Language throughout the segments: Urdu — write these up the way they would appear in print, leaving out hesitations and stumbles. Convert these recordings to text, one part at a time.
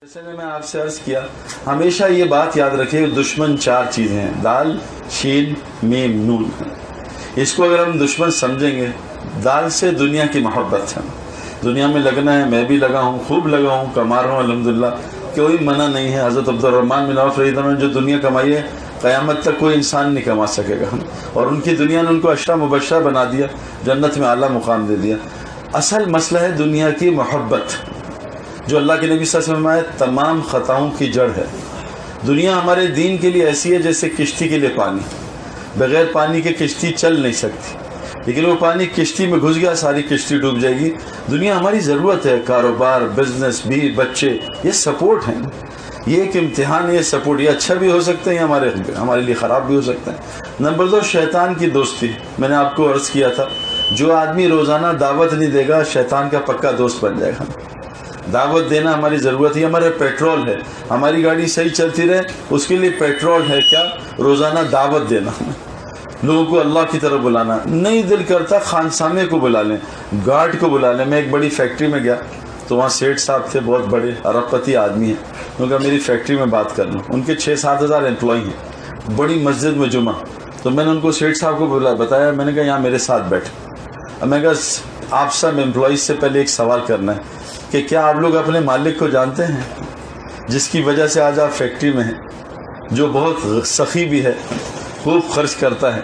جیسے میں آپ سے عرض کیا، ہمیشہ یہ بات یاد رکھے، دشمن چار چیزیں ہیں، دال، شین، میم، نون۔ اس کو اگر ہم دشمن سمجھیں گے، دال سے دنیا کی محبت ہے، دنیا میں لگنا ہے، میں بھی لگا ہوں، خوب لگا ہوں، کما رہا ہوں الحمدللہ، کوئی منع نہیں ہے۔ حضرت عبد الرحمن بن عوف رضی اللہ عنہ نے جو دنیا کمائی ہے، قیامت تک کوئی انسان نہیں کما سکے گا، اور ان کی دنیا نے ان کو عشرہ مبشرہ بنا دیا، جنت میں اعلیٰ مقام دے دیا۔ اصل مسئلہ ہے دنیا کی محبت، جو اللہ کے نبی صلی اللہ علیہ وسلم نے تمام خطاؤں کی جڑ ہے۔ دنیا ہمارے دین کے لیے ایسی ہے جیسے کشتی کے لیے پانی، بغیر پانی کے کشتی چل نہیں سکتی، لیکن وہ پانی کشتی میں گھس گیا، ساری کشتی ڈوب جائے گی۔ دنیا ہماری ضرورت ہے، کاروبار، بزنس، بھی بچے، یہ سپورٹ ہیں، یہ ایک امتحان ہے، یہ سپورٹ، یہ اچھا بھی ہو سکتا ہے، یہ ہمارے لیے خراب بھی ہو سکتا ہے۔ نمبر 2، شیطان کی دوستی۔ میں نے آپ کو عرض کیا تھا، جو آدمی روزانہ دعوت نہیں دے گا، شیطان کا پکا دوست بن جائے گا۔ دعوت دینا ہماری ضرورت ہے، ہمارا پیٹرول ہے، ہماری گاڑی صحیح چلتی رہے اس کے لیے پیٹرول ہے کیا؟ روزانہ دعوت دینا، لوگوں کو اللہ کی طرف بلانا۔ نہیں دل کرتا، خانسامے کو بلا لیں، گارڈ کو بلا لیں۔ میں ایک بڑی فیکٹری میں گیا تو وہاں سیٹھ صاحب تھے، بہت بڑے ارب پتی آدمی ہیں، انہوں نے کہا میری فیکٹری میں بات کر لوں۔ ان کے 6-7 ہزار امپلائی ہیں، بڑی مسجد میں جمعہ۔ تو میں نے ان کو سیٹھ صاحب کو بتایا، میں نے کہا یہاں میرے ساتھ بیٹھ۔ اب میں کہا آپ سب امپلائیز سے پہلے ایک سوال کرنا ہے کہ کیا آپ لوگ اپنے مالک کو جانتے ہیں، جس کی وجہ سے آج آپ فیکٹری میں ہیں، جو بہت سخی بھی ہے، خوب خرچ کرتا ہے،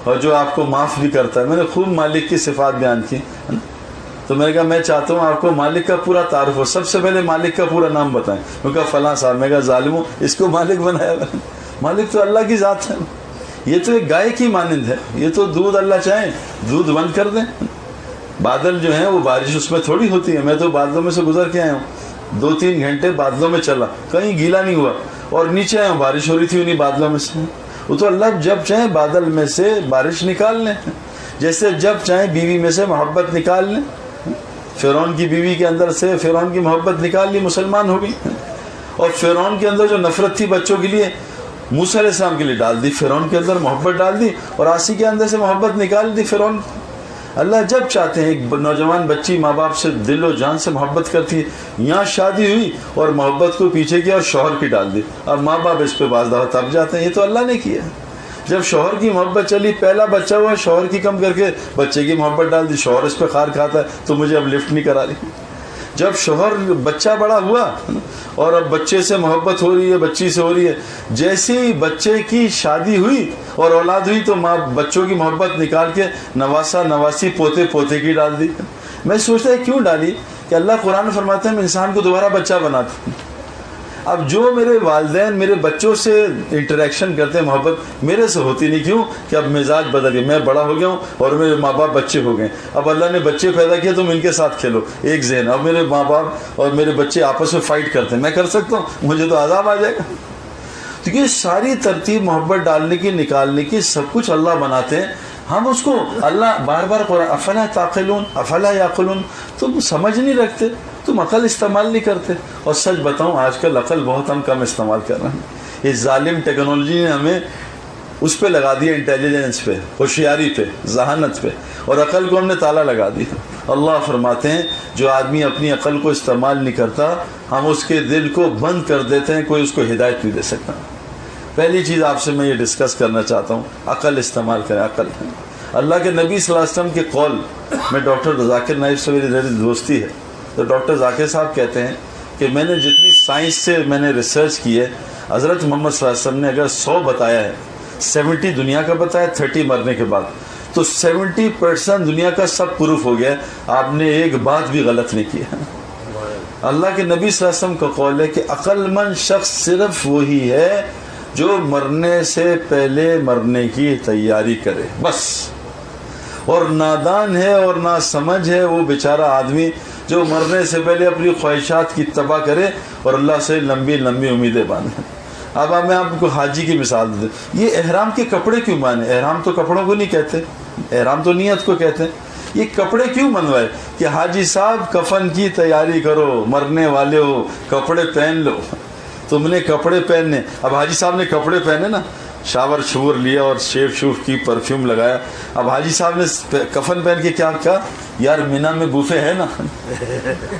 اور جو آپ کو معاف بھی کرتا ہے۔ میں نے خوب مالک کی صفات بیان کی، تو میں نے کہا میں چاہتا ہوں آپ کو مالک کا پورا تعارف ہو، سب سے پہلے مالک کا پورا نام بتائیں۔ میں کہا فلاں صاحب۔ میں کہا ظالموں، اس کو مالک بنایا، مالک تو اللہ کی ذات ہے، یہ تو ایک گائے کی مانند ہے، یہ تو دودھ اللہ چاہیں دودھ بند کر دیں۔ بادل جو ہیں وہ بارش اس میں تھوڑی ہوتی ہے، میں تو بادلوں میں سے گزر کے آیا ہوں، 2-3 گھنٹے بادلوں میں چلا، کہیں گیلا نہیں ہوا، اور نیچے آیا ہوں بارش ہو رہی تھی انہیں بادلوں میں سے۔ وہ تو اللہ جب چاہیں بادل میں سے بارش نکال لیں، جیسے جب چاہیں بیوی میں سے محبت نکال لیں۔ فرعون کی بیوی کے اندر سے فرعون کی محبت نکال لی، مسلمان ہو گئی، اور فرعون کے اندر جو نفرت تھی بچوں کے لیے، موسیٰ علیہ السلام کے لیے ڈال دی، فرعون کے اندر محبت ڈال دی، اور آسی کے اندر سے محبت نکال دی فرعون۔ اللہ جب چاہتے ہیں، ایک نوجوان بچی ماں باپ سے دل و جان سے محبت کرتی ہے، یہاں شادی ہوئی اور محبت کو پیچھے کیا اور شوہر کی ڈال دی، اور ماں باپ اس پہ باز دفعہ تب جاتے ہیں، یہ تو اللہ نے کیا۔ جب شوہر کی محبت چلی، پہلا بچہ ہوا، شوہر کی کم کر کے بچے کی محبت ڈال دی، شوہر اس پہ خار کھاتا ہے تو مجھے اب لفٹ نہیں کرا رہی۔ جب شوہر بچہ بڑا ہوا اور اب بچے سے محبت ہو رہی ہے، بچی سے ہو رہی ہے، جیسے ہی بچے کی شادی ہوئی اور اولاد ہوئی تو ماں بچوں کی محبت نکال کے نواسا نواسی پوتے پوتے کی ڈال دی۔ میں سوچتا ہے کیوں ڈالی، کہ اللہ قرآن فرماتے ہیں میں انسان کو دوبارہ بچہ بناتا ہوں۔ اب جو میرے والدین میرے بچوں سے انٹریکشن کرتے ہیں، محبت میرے سے ہوتی نہیں، کیوں کہ اب مزاج بدل گیا، میں بڑا ہو گیا ہوں اور میرے ماں باپ بچے ہو گئے، اب اللہ نے بچے پیدا کیے تم ان کے ساتھ کھیلو، ایک ذہن۔ اب میرے ماں باپ اور میرے بچے آپس میں فائٹ کرتے ہیں، میں کر سکتا ہوں؟ مجھے تو عذاب آ جائے گا۔ تو یہ ساری ترتیب محبت ڈالنے کی، نکالنے کی، سب کچھ اللہ بناتے ہیں، ہم اس کو اللہ بار بار قرآن افلا تعقلون افلا یعقلون، تم سمجھ نہیں رکھتے، تم عقل استعمال نہیں کرتے۔ اور سچ بتاؤں آج کل عقل بہت ہم کم استعمال کر رہے ہیں، اس ظالم ٹیکنالوجی نے ہمیں اس پہ لگا دیا، انٹیلیجنس پہ، ہوشیاری پہ، ذہانت پہ، اور عقل کو ہم نے تالا لگا دیا۔ اللہ فرماتے ہیں جو آدمی اپنی عقل کو استعمال نہیں کرتا، ہم اس کے دل کو بند کر دیتے ہیں، کوئی اس کو ہدایت نہیں دے سکتا۔ پہلی چیز آپ سے میں یہ ڈسکس کرنا چاہتا ہوں، عقل استعمال کریں، عقل۔ اللہ کے نبی صلی اللہ علیہ وسلم کے قول میں ڈاکٹر ذاکر نائب سے میری دوستی ہے، تو ڈاکٹر ذاکر صاحب کہتے ہیں کہ میں نے جتنی سائنس سے میں نے ریسرچ کی ہے، حضرت محمد صلی اللہ علیہ وسلم نے اگر 100 بتایا ہے، 70 دنیا کا بتایا، 30 مرنے کے بعد، تو 70% دنیا کا سب پروف ہو گیا ہے، آپ نے ایک بات بھی غلط نہیں کیا۔ اللہ کے نبی صلی اللہ علیہ وسلم کا قول ہے کہ عقل مند شخص صرف وہی ہے جو مرنے سے پہلے مرنے کی تیاری کرے، بس۔ اور نادان ہے اور ناسمجھ ہے وہ بیچارہ آدمی جو مرنے سے پہلے اپنی خواہشات کی تباہ کرے اور اللہ سے لمبی لمبی امیدیں باندھے۔ اب میں آپ کو حاجی کی مثال دوں، یہ احرام کے کپڑے کیوں باندھے؟ احرام تو کپڑوں کو نہیں کہتے، احرام تو نیت کو کہتے ہیں۔ یہ کپڑے کیوں بنوائے کہ حاجی صاحب کفن کی تیاری کرو، مرنے والے ہو، کپڑے پہن لو، تم نے کپڑے پہننے۔ اب حاجی صاحب نے کپڑے پہنے نا، شاور شور لیا اور شیف شوف کی پرفیوم لگایا. اب حاجی صاحب نے کفن پہن کے کیا کہا, یار مینا میں بوفے ہے نا.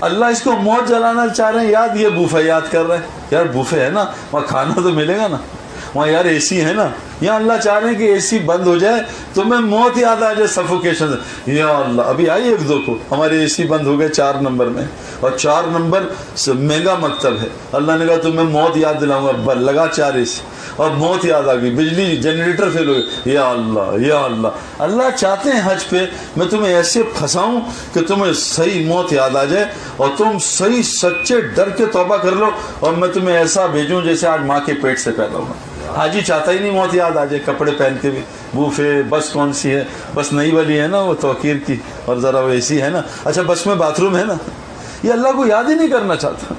اللہ اس کو موت جلانا چاہ رہے ہیں, یاد یہ بوفے یاد کر رہے ہیں, یار بوفے ہے نا وہاں کھانا تو ملے گا نا, وہاں یار اے سی ہے نا. یہاں اللہ چاہ رہے ہیں کہ اے سی بند ہو جائے تو میں موت یاد آ جائے سفوکیشن. یا اللہ ابھی آئی 1-2 کو ہمارے اے سی بند ہو گئے 4 نمبر میں, اور 4 نمبر مہنگا مکتب ہے. اللہ نے کہا تمہیں موت یاد دلاؤں گا, لگا 4 اے سی اور موت یاد آ گئی, بجلی جنریٹر فیل ہو گئی. یا اللہ یا اللہ, اللہ چاہتے ہیں حج پہ میں تمہیں ایسے پھنساؤں کہ تمہیں صحیح موت یاد آ جائے اور تم صحیح سچے ڈر کے توبہ کر لو, اور میں تمہیں ایسا بھیجوں جیسے آج ماں کے پیٹ سے پیدا ہوا. حاجی چاہتا ہی نہیں موت یاد آ جائے, کپڑے پہن کے بھی بوفے. بس کون سی ہے, بس نئی والی ہے نا وہ توقیر کی, اور ذرا وہ ایسی ہے نا, اچھا بس میں باتھ روم ہے نا. یہ اللہ کو یاد ہی نہیں کرنا چاہتا.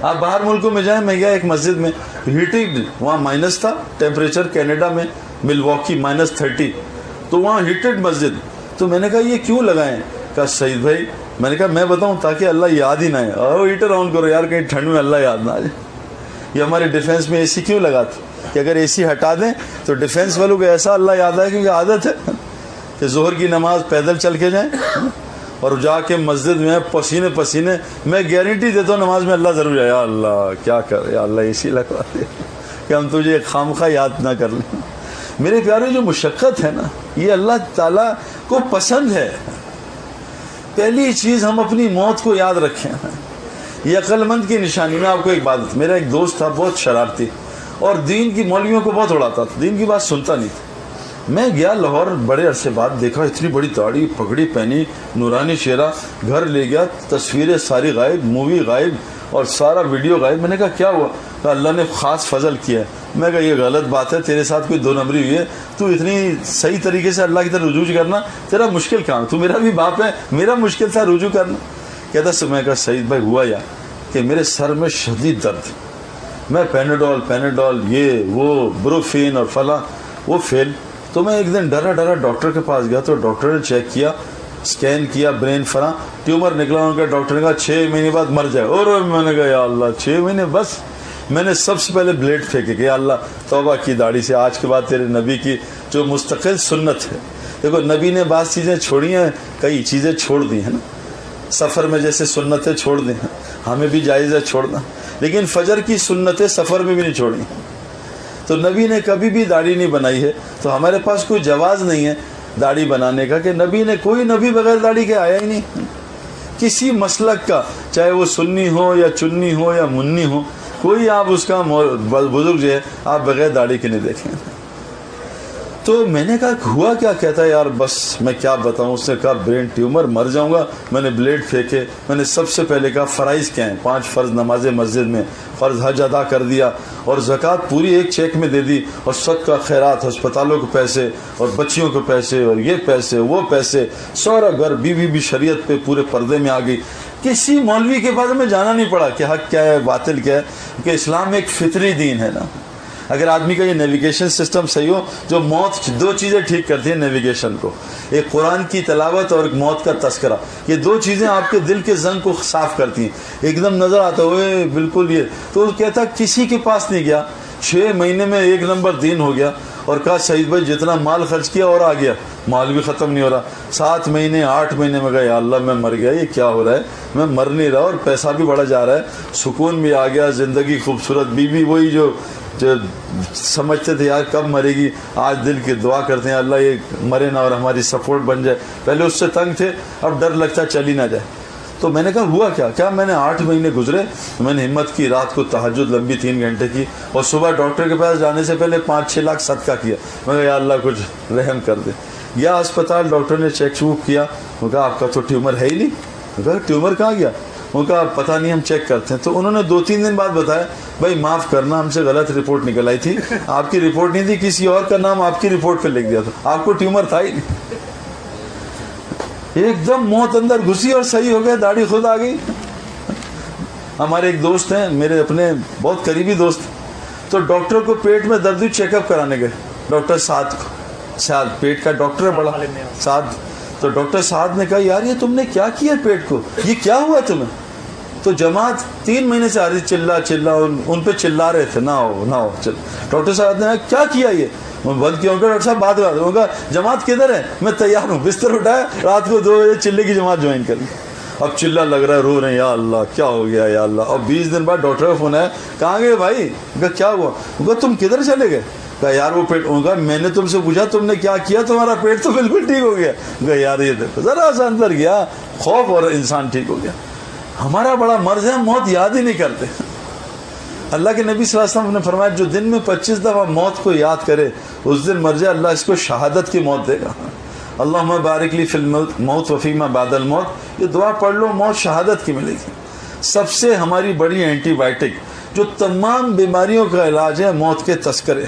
آپ باہر ملکوں میں جائیں, میں گیا ایک مسجد میں, ہیٹنگ وہاں مائنس تھا ٹیمپریچر, کینیڈا میں ملواکی -30, تو وہاں ہیٹڈ مسجد. تو میں نے کہا یہ کیوں لگائیں, کہا سعید بھائی, میں نے کہا میں بتاؤں تاکہ اللہ یاد ہی نہ آئے. اور ہیٹر آن کرو یار, کہیں ٹھنڈ میں اللہ یاد نہ آ جائے. یہ ہمارے ڈیفینس میں اے سی کیوں لگاتے کہ اگر اے سی ہٹا دیں تو ڈیفینس والوں کو ایسا اللہ یاد آئے, کیونکہ عادت ہے کہ ظہر کی نماز پیدل چل کے جائیں اور جا کے مسجد میں پسینے پسینے. میں گارنٹی دیتا ہوں نماز میں اللہ ضرور جائے, یا اللہ کیا کر, یا اللہ اے سی لگوا دے کہ ہم تجھے خامخواہ یاد نہ کر لیں. میرے پیارے جو مشقت ہے نا, یہ اللہ تعالیٰ کو پسند ہے. پہلی چیز ہم اپنی موت کو یاد رکھیں, یہ عقل مند کی نشانی. میں آپ کو ایک بات, میرا ایک دوست تھا بہت شرارتی اور دین کی مولویوں کو بہت اڑاتا تھا, دین کی بات سنتا نہیں تھا. میں گیا لاہور, بڑے عرصے بعد دیکھا اتنی بڑی داڑھی پگڑی پہنی, نورانی چہرہ. گھر لے گیا, تصویریں ساری غائب, مووی غائب اور سارا ویڈیو غائب. میں نے کہا کیا ہوا, کہا اللہ نے خاص فضل کیا ہے. میں کہا یہ غلط بات ہے, تیرے ساتھ کوئی 2 نمبری ہوئی ہے, تو اتنی صحیح طریقے سے اللہ کی طرف رجوع کرنا تیرا مشکل کام, تو میرا بھی باپ ہے, میرا مشکل تھا رجوع کرنا. کہتا میں کہا سعید بھائی ہوا یا کہ میرے سر میں شدید درد, میں پیناڈول یہ وہ بروفین اور فلاں وہ فیل. تو میں ایک دن ڈرا ڈاکٹر کے پاس گیا, تو ڈاکٹر نے چیک کیا, اسکین کیا, برین فلاں ٹیومر نکلا. ان کا ڈاکٹر نے کہا 6 مہینے بعد مر جائے. اور میں نے کہا یا اللہ 6 مہینے بس. میں نے سب سے پہلے بلیڈ پھینکے کہ یا اللہ توبہ کی داڑھی سے, آج کے بعد تیرے نبی کی جو مستقل سنت ہے. دیکھو نبی نے بعض چیزیں چھوڑی ہیں, کئی چیزیں چھوڑ دی ہیں نا, سفر میں جیسے سنتیں چھوڑ دی ہیں, ہمیں بھی جائز ہے چھوڑنا, لیکن فجر کی سنتیں سفر میں بھی نہیں چھوڑی. تو نبی نے کبھی بھی داڑھی نہیں بنائی ہے, تو ہمارے پاس کوئی جواز نہیں ہے داڑھی بنانے کا, کہ نبی نے کوئی نبی بغیر داڑھی کے آیا ہی نہیں. کسی مسلک کا, چاہے وہ سنی ہو یا چنی ہو یا منی ہو, کوئی آپ اس کا بزرگ جو ہے آپ بغیر داڑھی کے نہیں دیکھیں. تو میں نے کہا ہوا کیا, کہتا ہے یار بس میں کیا بتاؤں. اس نے کہا برین ٹیومر, مر جاؤں گا. میں نے بلیڈ پھینکے. میں نے سب سے پہلے کہا فرائض کیا ہیں, 5 فرض نمازیں مسجد میں, فرض حج ادا کر دیا, اور زکوٰۃ پوری ایک چیک میں دے دی, اور صدقہ خیرات, ہسپتالوں کے پیسے اور بچیوں کے پیسے اور یہ پیسے وہ پیسے, سارا گھر. بیوی بھی شریعت پہ پورے پردے میں آ گئی. کسی مولوی کے پاس میں جانا نہیں پڑا کہ حق کیا ہے باطل کیا ہے, کہ اسلام ایک فطری دین ہے نا. اگر آدمی کا یہ نیویگیشن سسٹم صحیح ہو, جو موت 2 چیزیں ٹھیک کرتی ہیں نیویگیشن کو, ایک قرآن کی تلاوت اور ایک موت کا تذکرہ. یہ 2 چیزیں آپ کے دل کے زنگ کو صاف کرتی ہیں. ایک دم نظر آتا ہوئے بالکل یہ, تو کہتا کسی کے پاس نہیں گیا, 6 مہینے میں 1 نمبر دین ہو گیا. اور کہا سعید بھائی جتنا مال خرچ کیا اور آ گیا, مال بھی ختم نہیں ہو رہا. 7 مہینے 8 مہینے میں گیا, یا اللہ میں مر گیا, یہ کیا ہو رہا ہے, میں مر نہیں رہا, اور پیسہ بھی بڑھا جا رہا ہے, سکون بھی آ گیا, زندگی خوبصورت. بیوی وہی جو سمجھتے تھے یار کب مرے گی, آج دل کی دعا کرتے ہیں اللہ یہ مرے نہ اور ہماری سپورٹ بن جائے. پہلے اس سے تنگ تھے, اب ڈر لگتا چلی نہ جائے. تو میں نے کہا ہوا کیا, میں نے 8 مہینے گزرے, میں نے ہمت کی, رات کو تہجد لمبی 3 گھنٹے کی, اور صبح ڈاکٹر کے پاس جانے سے پہلے 5-6 لاکھ صدقہ کیا. میں کہا یا اللہ کچھ رحم کر دے. یا اسپتال, ڈاکٹر نے چیک کیا, وہ کہا آپ کا تو ٹیومر ہے ہی نہیں. میں کہا ٹیومر کہاں گیا, وہ کہا پتہ نہیں ہم چیک کرتے ہیں. تو انہوں نے 2-3 دن بعد بتایا بھائی معاف کرنا ہم سے غلط رپورٹ نکل آئی تھی, آپ کی رپورٹ نہیں تھی, کسی اور کا نام آپ کی رپورٹ پہ لکھ دیا تھا, آپ کو ٹیومر تھا ہی نہیں. ایک دم موت اندر گھسی اور صحیح ہو گیا, داڑھی خود آ گئی. ہمارے ایک دوست ہیں, میرے اپنے بہت قریبی دوست, تو ڈاکٹر کو پیٹ میں درد ہوئی, چیک اپ کرانے گئے. ڈاکٹر سعد پیٹ کا ڈاکٹر ہے بڑا, سعد. تو ڈاکٹر سعد نے کہا یار یہ تم نے کیا کیا پیٹ کو, یہ کیا ہوا تمہیں, تو جماعت 3 مہینے سے آ رہی چلا ان پہ چلا رہے تھے، نہ ہو چل. ڈاکٹر صاحب نے کیا کیا یہ بند کیا؟ ڈاکٹر صاحب بات کہا جماعت کدھر ہے؟ میں تیار ہوں. بستر اٹھایا، رات کو 2 بجے چلے کی جماعت جوائن کر لی. اب چلا لگ رہا ہے، رو رہے ہیں یا اللہ کیا ہو گیا یا اللہ. اور 20 دن بعد ڈاکٹر کا فون آیا، کہاں گئے بھائی؟ کیا ہوا؟ تم کدھر چلے گئے؟ کہا یار وہ پیٹ ہوگا، میں نے تم سے پوچھا تم نے کیا کیا، تمہارا پیٹ تو بالکل ٹھیک ہو گیا. کہا یار یہ دیکھو ذرا سا اندر گیا خوف اور انسان ٹھیک ہو گیا. ہمارا بڑا مرض ہے، موت یاد ہی نہیں کرتے. اللہ کے نبی صلی اللہ علیہ وسلم نے فرمایا جو دن میں 25 دفعہ موت کو یاد کرے اس دن مر جائے اللہ اس کو شہادت کی موت دے گا. اللہم بارک لی فی الموت وفیما بعد الموت، یہ دعا پڑھ لو، موت شہادت کی ملے گی. سب سے ہماری بڑی اینٹی بائیوٹک جو تمام بیماریوں کا علاج ہے موت کے تذکرے،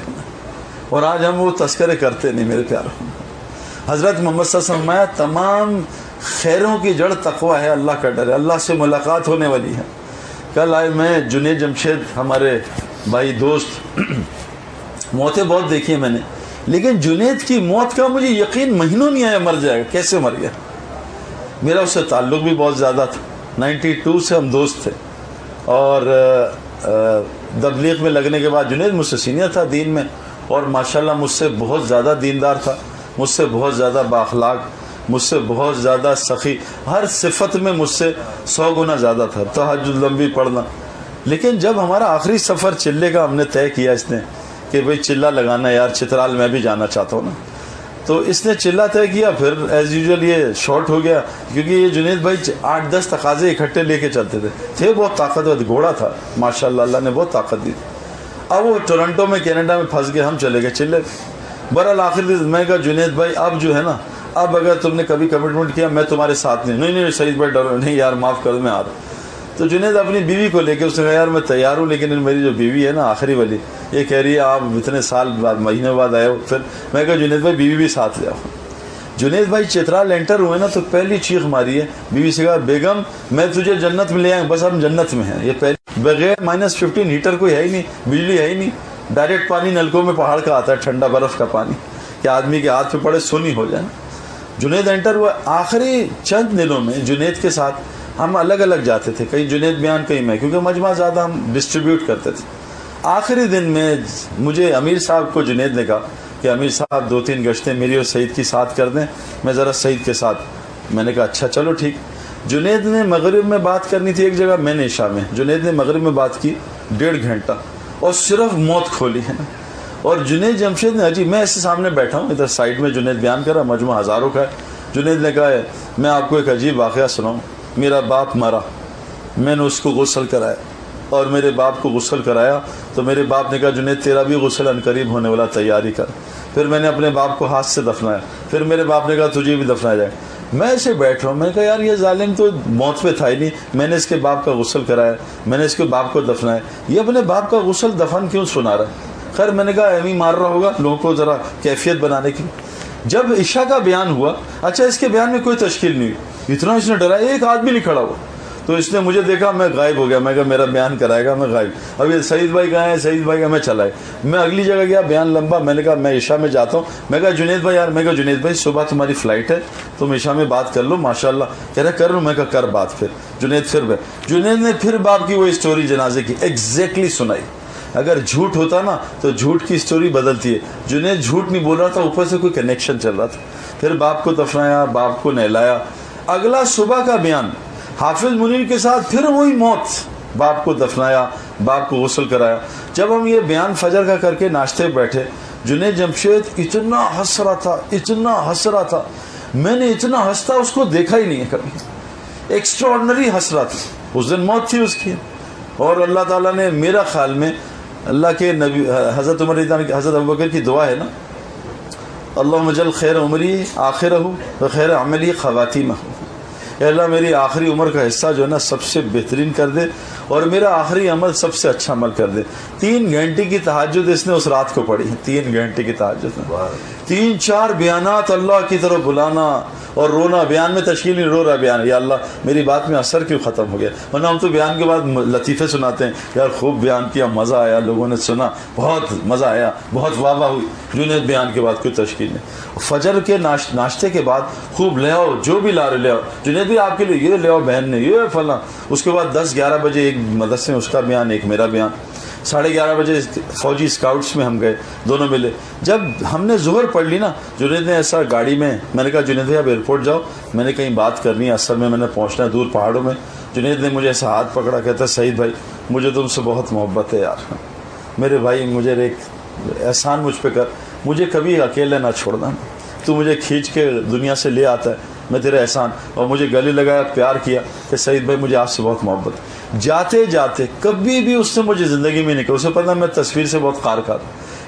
اور آج ہم وہ تذکرے کرتے نہیں میرے پیاروں. حضرت محمد صلی اللہ علیہ وسلم فرمایا تمام خیروں کی جڑ تقوی ہے، اللہ کا ڈر ہے، اللہ سے ملاقات ہونے والی ہے. کل آئے میں جنید جمشید ہمارے بھائی دوست، موتیں بہت دیکھی ہیں میں نے، لیکن جنید کی موت کا مجھے یقین مہینوں نہیں آیا مر جائے گا. کیسے مر گیا؟ میرا اس سے تعلق بھی بہت زیادہ تھا، 92 سے ہم دوست تھے، اور تبلیغ میں لگنے کے بعد جنید مجھ سے سینئر تھا دین میں، اور ماشاءاللہ مجھ سے بہت زیادہ دیندار تھا، مجھ سے بہت زیادہ بااخلاق، مجھ سے بہت زیادہ سخی، ہر صفت میں مجھ سے 100 گنا زیادہ تھا، تہجد لمبی پڑھنا. لیکن جب ہمارا آخری سفر چلے کا ہم نے طے کیا اس نے کہ بھئی چلہ لگانا یار، چترال میں بھی جانا چاہتا ہوں نا، تو اس نے چلہ طے کیا. پھر ایز یوزول یہ شارٹ ہو گیا کیونکہ یہ جنید بھائی 8-10 تقاضے اکٹھے لے کے چلتے تھے بہت طاقتور گھوڑا تھا ماشاءاللہ، اللہ نے بہت طاقت دی. اب وہ ٹورنٹو میں کینیڈا میں پھنس گئے، ہم چلے گئے چلے. بہرحال آخر میں کہا جنید بھائی اب جو ہے نا، اب اگر تم نے کبھی کمٹمنٹ کیا میں تمہارے ساتھ نہیں سعید بھائی ڈرو نہیں یار معاف کر دو میں آ رہا ہوں. تو جنید اپنی بیوی کو لے کے اس نے کہا یار میں تیار ہوں، لیکن میری جو بیوی ہے نا آخری والی یہ کہہ رہی ہے آپ اتنے سال بعد مہینے بعد آئے ہو. پھر میں کہا جنید بھائی بیوی بھی ساتھ لے آؤ. جنید بھائی چترال انٹر ہوئے نا تو پہلی چیخ ماری ہے، بیوی سے کہا بیگم میں تجھے جنت میں لے آئیں، بس ہم جنت میں ہیں. یہ پہلے بغیر -15 ہیٹر کوئی ہے ہی نہیں، بجلی ہے ہی نہیں، ڈائریکٹ پانی نلکوں میں پہاڑ کا آتا ہے، ٹھنڈا برف کا پانی کہ آدمی کے ہاتھ پہ پڑے سونی ہو جائے. جنید انٹر ہوا. آخری چند دنوں میں جنید کے ساتھ ہم الگ الگ جاتے تھے، کہیں جنید بیان کہیں میں، کیونکہ مجمع زیادہ ہم ڈسٹریبیوٹ کرتے تھے. آخری دن میں مجھے امیر صاحب کو جنید نے کہا کہ امیر صاحب 2-3 گشتیں میری اور سعید کی ساتھ کر دیں، میں ذرا سعید کے ساتھ. میں نے کہا اچھا چلو ٹھیک. جنید نے مغرب میں بات کرنی تھی ایک جگہ، میں نے عشاء میں. جنید نے مغرب میں بات کی 1.5 گھنٹہ اور صرف موت کھولی ہے. اور جنید جمشید نے عجیب، میں ایسے سامنے بیٹھا ہوں ادھر سائڈ میں، جنید بیان کر رہا، مجموعہ ہزاروں کا ہے. جنید نے کہا ہے میں آپ کو ایک عجیب واقعہ سناؤں. میرا باپ مرا، میں نے اس کو غسل کرایا، اور میرے باپ کو غسل کرایا تو میرے باپ نے کہا جنید تیرا بھی غسل عنقریب ہونے والا، تیاری کر. پھر میں نے اپنے باپ کو ہاتھ سے دفنایا، پھر میرے باپ نے کہا تجھے بھی دفنایا جائے. میں ایسے بیٹھ رہا ہوں، میں نے کہا یار یہ ظالم تو موت پہ تھا ہی نہیں، میں نے اس کے باپ کا غسل کرایا، میں نے اس کے باپ کو دفنایا، یہ اپنے باپ کا غسل دفن کیوں سنا رہا ہے. خیر میں نے کہا ایمی مار رہا ہوگا لوگوں کو ذرا کیفیت بنانے کی. جب عشاء کا بیان ہوا، اچھا اس کے بیان میں کوئی تشکیل نہیں ہوئی، اتنا اس نے ڈرایا ایک آدمی نہیں کھڑا ہوا. تو اس نے مجھے دیکھا، میں غائب ہو گیا. میں کہا میرا بیان کرائے گا، میں غائب. اب یہ سعید بھائی کہاں ہے، سعید بھائی کا میں چلا ہے. میں اگلی جگہ گیا، بیان لمبا. میں نے کہا میں عشاء میں جاتا ہوں. میں کہا جنید بھائی یار، میں کہا جنید بھائی صبح تمہاری فلائٹ ہے، تم عشاء میں بات کر لو ماشاءاللہ. کہہ رہا کر لوں. میں کہا کر بات. پھر جنید نے پھر باپ کی وہ اسٹوری جنازے کی ایگزیکٹلی سنائی. اگر جھوٹ ہوتا نا تو جھوٹ کی اسٹوری بدلتی ہے. جنید جھوٹ نہیں بول رہا تھا، اوپر سے کوئی کنیکشن چل رہا تھا. پھر باپ کو دفنایا، باپ کو نہلایا. اگلا صبح کا بیان حافظ منیر کے ساتھ پھر وہی موت. باپ کو دفنایا، باپ کو غسل کرایا. جب ہم یہ بیان فجر کا کر کے ناشتے بیٹھے، جنید جمشید اتنا ہنس رہا تھا، اتنا ہنس رہا تھا، میں نے اتنا ہنستا اس کو دیکھا ہی نہیں ہے کبھی. ایکسٹرا آرڈنری ہنس رہا تھا. اس دن موت تھی اس کی، اور اللہ تعالیٰ نے میرا خیال میں اللہ کے نبی حضرت عمر حضرت ابوبکر کی دعا ہے نا، اللہم اجعل خیر عمری آخرہ و خیر عملی خواتیمہ. اے اللہ میری آخری عمر کا حصہ جو ہے نا سب سے بہترین کر دے، اور میرا آخری عمل سب سے اچھا عمل کر دے. 3 گھنٹے کی تہجد اس نے اس رات کو پڑھی، 3 گھنٹے کی تہجد میں 3-4 بیانات اللہ کی طرف بلانا، اور رونا بیان میں تشکیل نہیں، رو رہا بیان، یا اللہ میری بات میں اثر کیوں ختم ہو گیا؟ ورنہ ہم تو بیان کے بعد لطیفے سناتے ہیں، یار خوب بیان کیا، مزہ آیا، لوگوں نے سنا، بہت مزہ آیا، بہت واہ واہ ہوئی۔ جنید بیان کے بعد کوئی تشکیل نہیں۔ فجر کے ناشتے کے بعد خوب لے آؤ، جو بھی لا رہے لے آؤ، جنید بھی آپ کے لیے یہ لے آؤ، بہن نے یہ فلاں۔ اس کے بعد 10-11 بجے ایک مدرسے میں اس کا بیان، ایک میرا بیان۔ 11:30 بجے فوجی اسکاؤٹس میں ہم گئے، دونوں ملے۔ جب ہم نے ظہر پڑھ لی نا، جنید نے ایسا گاڑی میں، میں نے کہا جنید بھائی اب ایئرپورٹ جاؤ، میں نے کہیں بات کرنی ہے، اصل میں نے پہنچنا ہے دور پہاڑوں میں۔ جنید نے مجھے ایسا ہاتھ پکڑا، کہتا ہے سعید بھائی مجھے تم سے بہت محبت ہے یار، میرے بھائی مجھے ایک احسان مجھ پہ کر، مجھے کبھی اکیلے نہ چھوڑنا، تو مجھے کھینچ کے دنیا سے لے آتا ہے، میں تیرا احسان۔ اور مجھے گلے لگایا، پیار کیا کہ سعید بھائی مجھے آپ سے بہت محبت ہے۔ جاتے جاتے کبھی بھی اس نے مجھے زندگی میں نہیں کہا، اسے پتا میں تصویر سے بہت خار کھاتا،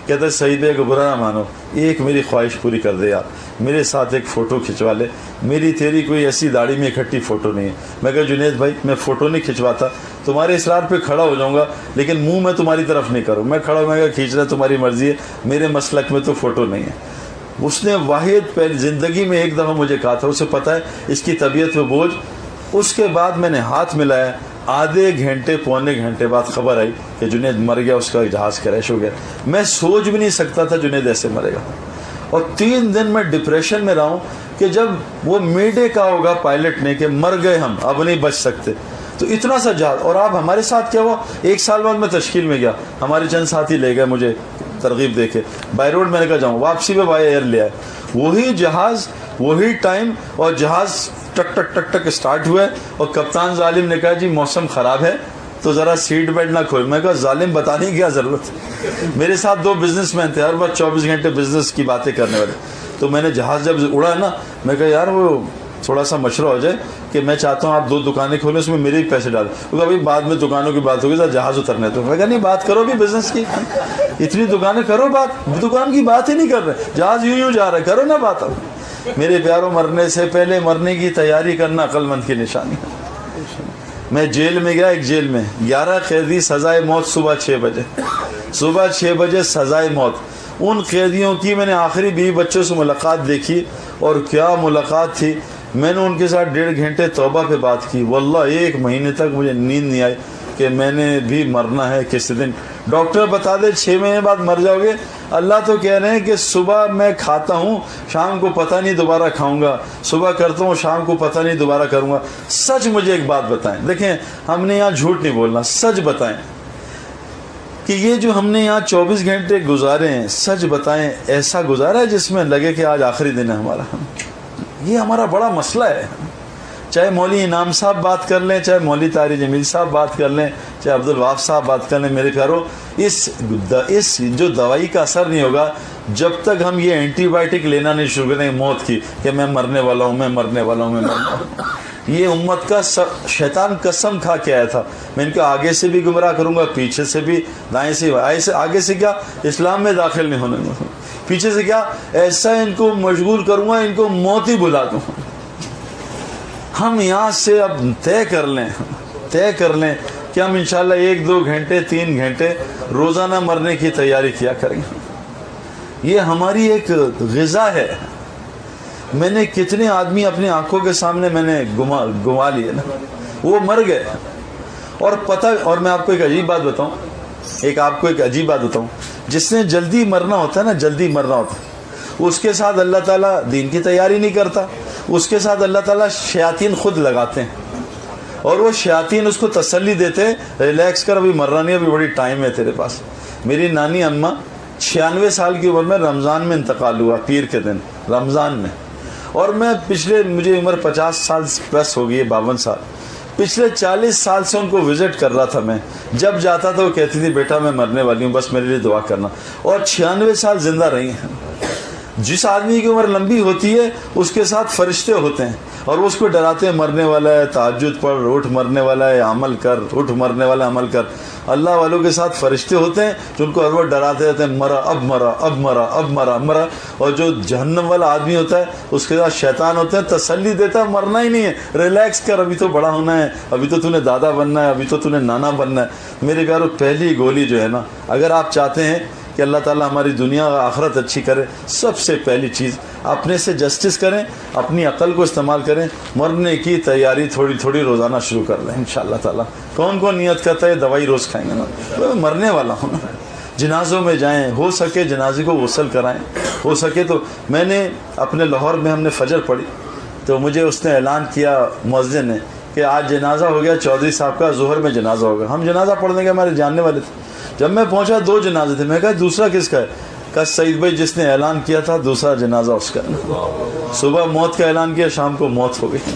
کہتا ہے سعید بھائی کو برا نہ مانو، ایک میری خواہش پوری کر دے یار، میرے ساتھ ایک فوٹو کھنچوا لے، میری تیری کوئی ایسی داڑھی میں اکٹھی فوٹو نہیں ہے۔ میں کہا جنید بھائی میں فوٹو نہیں کھنچواتا، تمہارے اصرار پہ کھڑا ہو جاؤں گا، لیکن منہ میں تمہاری طرف نہیں کروں، میں کھڑا ہوں، میں کہا کھینچنا تمہاری مرضی ہے، میرے مسلک میں تو فوٹو نہیں ہے۔ اس نے واحد پہلی زندگی میں ایک دفعہ مجھے کہا تھا، اسے پتہ ہے اس کی طبیعت میں بوجھ۔ اس کے بعد میں نے ہاتھ ملایا، آدھے گھنٹے پونے گھنٹے بعد خبر آئی کہ جنید مر گیا، اس کا جہاز کریش ہو گیا۔ میں سوچ بھی نہیں سکتا تھا جنید ایسے مرے گا، اور 3 دن میں ڈپریشن میں رہا ہوں کہ جب وہ میڈے کا ہوگا پائلٹ نے کہ مر گئے ہم، اب نہیں بچ سکتے، تو اتنا سا جہاز۔ اور آپ ہمارے ساتھ کیا ہوا، 1 سال بعد میں تشکیل میں گیا، ہمارے چند ساتھی لے گئے مجھے ترغیب دے کے، بائی روڈ میں نے کہا جاؤں، واپسی میں بائی ایئر لے آئے، وہی جہاز وہی ٹائم، اور جہاز ٹک ٹک ٹک ٹک اسٹارٹ ہوا ہے، اور کپتان ظالم نے کہا جی موسم خراب ہے تو ذرا سیٹ بیلٹ نہ کھول۔ میں کہا ظالم بتانے کی کیا ضرورت، میرے ساتھ 2 بزنس مین تھے، ہر وقت 24 گھنٹے بزنس کی باتیں کرنے والے۔ تو میں نے جہاز جب اڑا نا، میں کہا یار وہ تھوڑا سا مشورہ ہو جائے کہ میں چاہتا ہوں آپ 2 دکانیں کھولیں، اس میں میرے بھی پیسے ڈالیں۔ وہ کہا بھائی بعد میں دکانوں کی بات ہوگی، جہاز اترنے تو۔ میں کہا نہیں بات کرو بھی بزنس کی، اتنی دکانیں کرو، بات دکان کی بات ہی نہیں کر رہے، جہاز یوں جا رہا ہے، کرو نا بات۔ اب میرے پیاروں، مرنے سے پہلے مرنے کی تیاری کرنا عقل مند کی نشانی ہے۔ میں جیل میں گیا، ایک جیل میں 11 قیدی سزائے موت، صبح 6 بجے سزائے موت۔ ان قیدیوں کی میں نے آخری بیوی بچوں سے ملاقات دیکھی، اور کیا ملاقات تھی۔ میں نے ان کے ساتھ 1.5 گھنٹے توبہ پہ بات کی، واللہ 1 مہینے تک مجھے نیند نہیں آئی کہ میں نے بھی مرنا ہے کسی دن۔ ڈاکٹر بتا دے 6 مہینے بعد مر جاؤ گے، اللہ تو کہہ رہے ہیں کہ صبح میں کھاتا ہوں، شام کو پتہ نہیں دوبارہ کھاؤں گا، صبح کرتا ہوں، شام کو پتہ نہیں دوبارہ کروں گا۔ سچ مجھے ایک بات بتائیں، دیکھیں ہم نے یہاں جھوٹ نہیں بولنا، سچ بتائیں کہ یہ جو ہم نے یہاں 24 گھنٹے گزارے ہیں، سچ بتائیں ایسا گزارا ہے جس میں لگے کہ آج آخری دن ہے ہمارا؟ یہ ہمارا بڑا مسئلہ ہے۔ چاہے مولوی انعام صاحب بات کر لیں، چاہے مولوی طاہر جمیل صاحب بات کر لیں، چاہے عبدالوہاب صاحب بات کر لیں، میرے پیارو، اس جو دوائی کا اثر نہیں ہوگا جب تک ہم یہ اینٹی بائیوٹک لینا نہیں شروع کریں موت کی، کہ میں مرنے والا ہوں، میں مرنے والا ہوں، میں مرنے والا ہوں۔ یہ امت کا شیطان قسم کھا کے آیا تھا، میں ان کو آگے سے بھی گمراہ کروں گا، پیچھے سے بھی، دائیں سے، آگے سے کیا اسلام میں داخل نہیں ہونے دوں، پیچھے سے کیا ایسا ان کو مشغول کروں گا، ان کو موت ہی بلا دوں۔ ہم یہاں سے اب طے کر لیں کہ ہم انشاءاللہ 1-2 گھنٹے 3 گھنٹے روزانہ مرنے کی تیاری کیا کریں گے۔ یہ ہماری ایک غذا ہے۔ میں نے کتنے آدمی اپنی آنکھوں کے سامنے میں نے گما لیے نا، وہ مر گئے، اور پتہ، اور میں آپ کو ایک عجیب بات بتاؤں، جس نے جلدی مرنا ہوتا ہے نا، جلدی مرنا ہوتا ہے، اس کے ساتھ اللہ تعالیٰ دین کی تیاری نہیں کرتا، اس کے ساتھ اللہ تعالیٰ شیاطین خود لگاتے ہیں، اور وہ شیاطین اس کو تسلی دیتے ہیں، ریلیکس کر، ابھی مرنا نہیں، ابھی بڑی ٹائم ہے تیرے پاس۔ میری نانی اماں 96 سال کی عمر میں رمضان میں انتقال ہوا، پیر کے دن رمضان میں، اور میں مجھے عمر 50 سال پلس ہو گئی ہے، 52 سال، پچھلے 40 سال سے ان کو وزٹ کر رہا تھا میں، جب جاتا تھا وہ کہتی تھی بیٹا میں مرنے والی ہوں، بس میرے لیے دعا کرنا، اور 96 سال زندہ رہی ہیں۔ جس آدمی کی عمر لمبی ہوتی ہے اس کے ساتھ فرشتے ہوتے ہیں، اور وہ اس کو ڈراتے ہیں، مرنے والا ہے تہجد پڑھ، اٹھ، مرنے والا ہے عمل کر، اٹھ، مرنے والا ہے عمل کر۔ اللہ والوں کے ساتھ فرشتے ہوتے ہیں جو ان کو ہر وقت ڈراتے رہتے ہیں، مرا اب مرا اب مرا اب مرا مرا۔ اور جو جہنم والا آدمی ہوتا ہے اس کے ساتھ شیطان ہوتے ہیں، تسلی دیتا ہے مرنا ہی نہیں ہے، ریلیکس کر، ابھی تو بڑا ہونا ہے، ابھی تو نے دادا بننا ہے، ابھی تو نے نانا بننا ہے۔ میرے پیارو، پہلی گولی جو ہے نا، اگر آپ چاہتے ہیں کہ اللہ تعالیٰ ہماری دنیا اور آخرت اچھی کرے، سب سے پہلی چیز اپنے سے جسٹس کریں، اپنی عقل کو استعمال کریں، مرنے کی تیاری تھوڑی تھوڑی روزانہ شروع کر لیں انشاءاللہ تعالیٰ۔ کون کون نیت کرتا ہے دوائی روز کھائیں گے نا، مرنے والا ہوں نا۔ جنازوں میں جائیں، ہو سکے جنازے کو غسل کرائیں، ہو سکے تو میں نے اپنے لاہور میں ہم نے فجر پڑھی تو مجھے اس نے اعلان کیا مؤذن نے کہ آج جنازہ ہو گیا چودھری صاحب کا، ظہر میں جنازہ ہوگا۔ ہم جنازہ پڑھنے کے ہمارے جاننے والے تھے۔ جب میں پہنچا 2 جنازے تھے، میں کہا دوسرا کس کا ہے؟ کہا سعید بھائی جس نے اعلان کیا تھا دوسرا جنازہ اس کا۔ صبح موت کا اعلان کیا، شام کو موت ہو گئی۔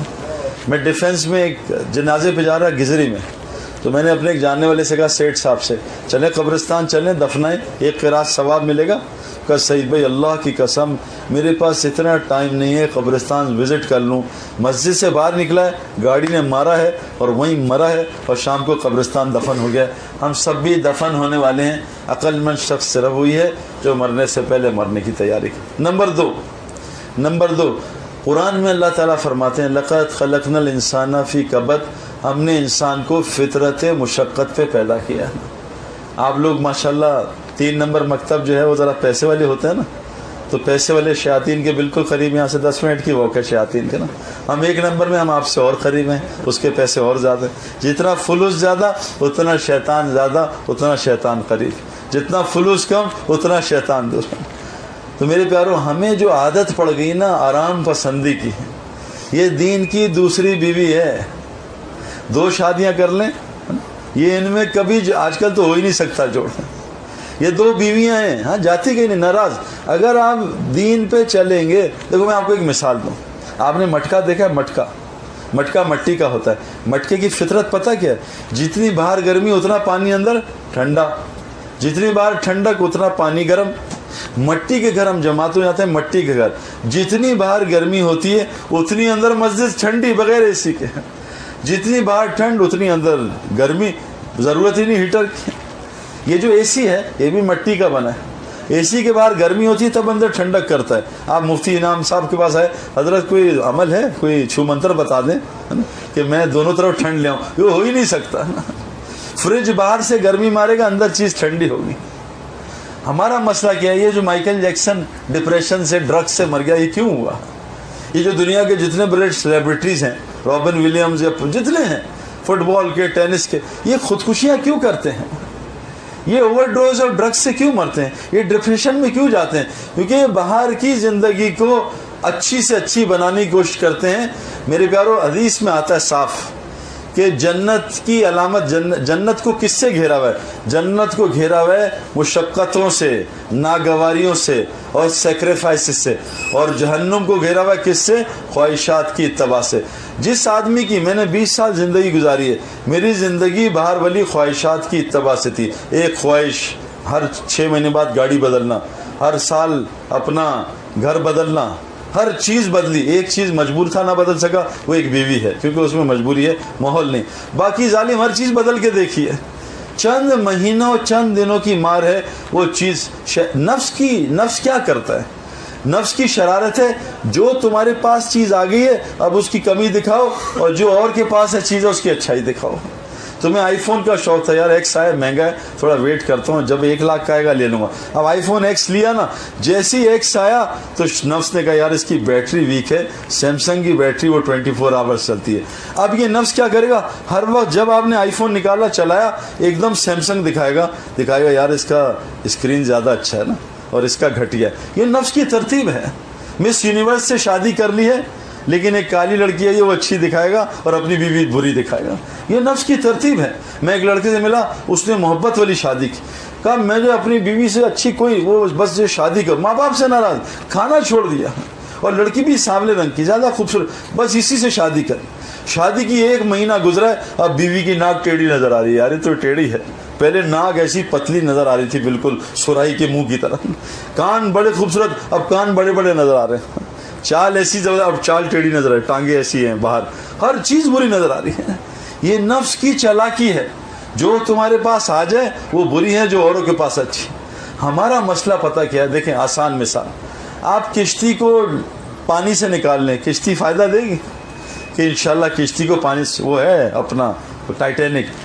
میں ڈیفینس میں ایک جنازے پہ جا رہا گزری میں، تو میں نے اپنے ایک جاننے والے سے کہا سیٹھ صاحب سے چلیں قبرستان چلیں دفنائیں، ایک قرات ثواب ملے گا۔ کہا سعید بھائی اللہ کی قسم میرے پاس اتنا ٹائم نہیں ہے قبرستان وزٹ کر لوں۔ مسجد سے باہر نکلا ہے، گاڑی نے مارا ہے اور وہیں مرا ہے، اور شام کو قبرستان دفن ہو گیا۔ ہم سب بھی دفن ہونے والے ہیں، عقل مند شخص صرف ہوئی ہے جو مرنے سے پہلے مرنے کی تیاری کی۔ نمبر دو قرآن میں اللہ تعالیٰ فرماتے ہیں لقد خلقنا الانسان فی کبد، ہم نے انسان کو فطرت مشقت پہ پیدا کیا ہے۔ آپ لوگ ماشاءاللہ 3 نمبر مکتب جو ہے وہ ذرا پیسے والے ہوتے ہیں نا، تو پیسے والے شیاطین کے بالکل قریب، یہاں سے 10 منٹ کی واک ہے شیاطین کے نا۔ ہم 1 نمبر میں، ہم آپ سے اور قریب ہیں، اس کے پیسے اور زیادہ ہیں۔ جتنا فلوس زیادہ اتنا شیطان زیادہ، اتنا شیطان قریب، جتنا فلوس کم اتنا شیطان دور۔ تو میرے پیارو ہمیں جو عادت پڑ گئی نا آرام پسندی کی، یہ دین کی دوسری بیوی ہے۔ 2 شادیاں کر لیں، یہ ان میں کبھی آج کل تو ہو ہی نہیں سکتا جوڑ۔ یہ 2 بیویاں ہیں، ہاں جاتی کہیں نہیں، ناراض۔ اگر آپ دین پہ چلیں گے، دیکھو میں آپ کو ایک مثال دوں، آپ نے مٹکا دیکھا ہے؟ مٹکا مٹی کا ہوتا ہے۔ مٹکے کی فطرت پتہ کیا ہے؟ جتنی باہر گرمی اتنا پانی اندر ٹھنڈا، جتنی باہر ٹھنڈک اتنا پانی گرم۔ مٹی کے گھر ہم جماعت ہو جاتے ہیں، مٹی کے گھر جتنی باہر گرمی ہوتی ہے اتنی اندر مسجد ٹھنڈی بغیر اے سی کے، جتنی باہر ٹھنڈ اتنی اندر گرمی، ضرورت ہی نہیں ہیٹر کی۔ یہ جو اے سی ہے یہ بھی مٹی کا بنا ہے، اے سی کے باہر گرمی ہوتی ہے تب اندر ٹھنڈک کرتا ہے۔ آپ مفتی انعام صاحب کے پاس آئے، حضرت کوئی عمل ہے، کوئی چھو منتر بتا دیں کہ میں دونوں طرف ٹھنڈ لے آؤں، یہ ہو ہی نہیں سکتا۔ فریج باہر سے گرمی مارے گا، اندر چیز ٹھنڈی ہوگی۔ ہمارا مسئلہ کیا ہے؟ یہ جو مائیکل جیکسن ڈپریشن سے ڈرگ سے مر گیا، یہ کیوں ہوا؟ یہ جو دنیا کے جتنے بڑے سیلیبریٹیز ہیں، رابن ولیمز یا جتنے ہیں، فٹ بال کے، ٹینس کے، یہ خودکشیاں کیوں کرتے ہیں؟ یہ اوور ڈوز اور ڈرگس سے کیوں مرتے ہیں؟ یہ ڈپریشن میں کیوں جاتے ہیں؟ کیونکہ باہر کی زندگی کو اچھی سے اچھی بنانے کی کوشش کرتے ہیں۔ میرے پیارو حدیث میں آتا ہے صاف کہ جنت کی علامت، جنت کو کس سے گھیرا ہوا ہے؟ جنت کو گھیرا ہوا ہے مشقتوں سے، ناگواریوں سے اور سیکریفائسز سے، اور جہنم کو گھیرا ہوا ہے کس سے؟ خواہشات کی اتباع سے۔ جس آدمی کی، میں نے 20 سال زندگی گزاری ہے، میری زندگی باہر والی خواہشات کی اتباع سے تھی۔ ایک خواہش، ہر 6 مہینے بعد گاڑی بدلنا، ہر سال اپنا گھر بدلنا، ہر چیز بدلی۔ ایک چیز مجبور تھا نہ بدل سکا، وہ ایک بیوی ہے، کیونکہ اس میں مجبوری ہے، ماحول نہیں۔ باقی ظالم ہر چیز بدل کے دیکھی ہے۔ چند مہینوں چند دنوں کی مار ہے وہ چیز۔ نفس کیا کرتا ہے؟ نفس کی شرارت ہے، جو تمہارے پاس چیز آ گئی ہے اب اس کی کمی دکھاؤ، اور جو اور کے پاس ہے چیز ہے اس کی اچھائی دکھاؤ۔ تمہیں آئی فون کا شوق تھا، یار ایکس آیا مہنگا ہے، تھوڑا ویٹ کرتا ہوں، جب 1 لاکھ کا آئے گا لے لوں گا۔ اب آئی فون ایکس لیا نا، جیسی ایکس آیا تو نفس نے کہا یار اس کی بیٹری ویک ہے، سیمسنگ کی بیٹری وہ 24 آورس چلتی ہے۔ اب یہ نفس کیا کرے گا؟ ہر وقت جب آپ نے آئی فون نکالا چلایا، ایک دم سیمسنگ دکھائے گا یار اس کا اسکرین زیادہ اچھا ہے نا، اور اس کا گھٹیا ہے۔ یہ نفس کی ترتیب ہے۔ مس یونیورس سے شادی کر لی ہے، لیکن ایک کالی لڑکی ہے یہ وہ اچھی دکھائے گا اور اپنی بیوی بری دکھائے گا۔ یہ نفس کی ترتیب ہے۔ میں ایک لڑکے سے ملا، اس نے محبت والی شادی کی، کہا میں جو اپنی بیوی سے اچھی کوئی، وہ بس جو شادی کر، ماں باپ سے ناراض، کھانا چھوڑ دیا، اور لڑکی بھی سانولے رنگ کی، زیادہ خوبصورت، بس اسی سے شادی کر۔ شادی کی 1 مہینہ گزرا ہے، اب بیوی کی ناک ٹیڑھی نظر آ رہی ہے، یار یہ تو ٹیڑھی ہے۔ پہلے ناک ایسی پتلی نظر آ رہی تھی بالکل سرائی کے منہ کی طرح، کان بڑے خوبصورت، اب کان بڑے بڑے نظر آ رہے ہیں، چال ایسی زبردست، اب چال ٹیڑھی نظر آ رہی، ٹانگیں ایسی ہیں باہر، ہر چیز بری نظر آ رہی ہے۔ یہ نفس کی چالاکی ہے، جو تمہارے پاس آ جائے وہ بری ہے، جو اوروں کے پاس اچھی۔ ہمارا مسئلہ پتہ کیا ہے؟ دیکھیں آسان مثال، آپ کشتی کو پانی سے نکال لیں، کشتی فائدہ دے گی کہ انشاءاللہ کشتی کو پانی سے، وہ ہے اپنا ٹائٹینک،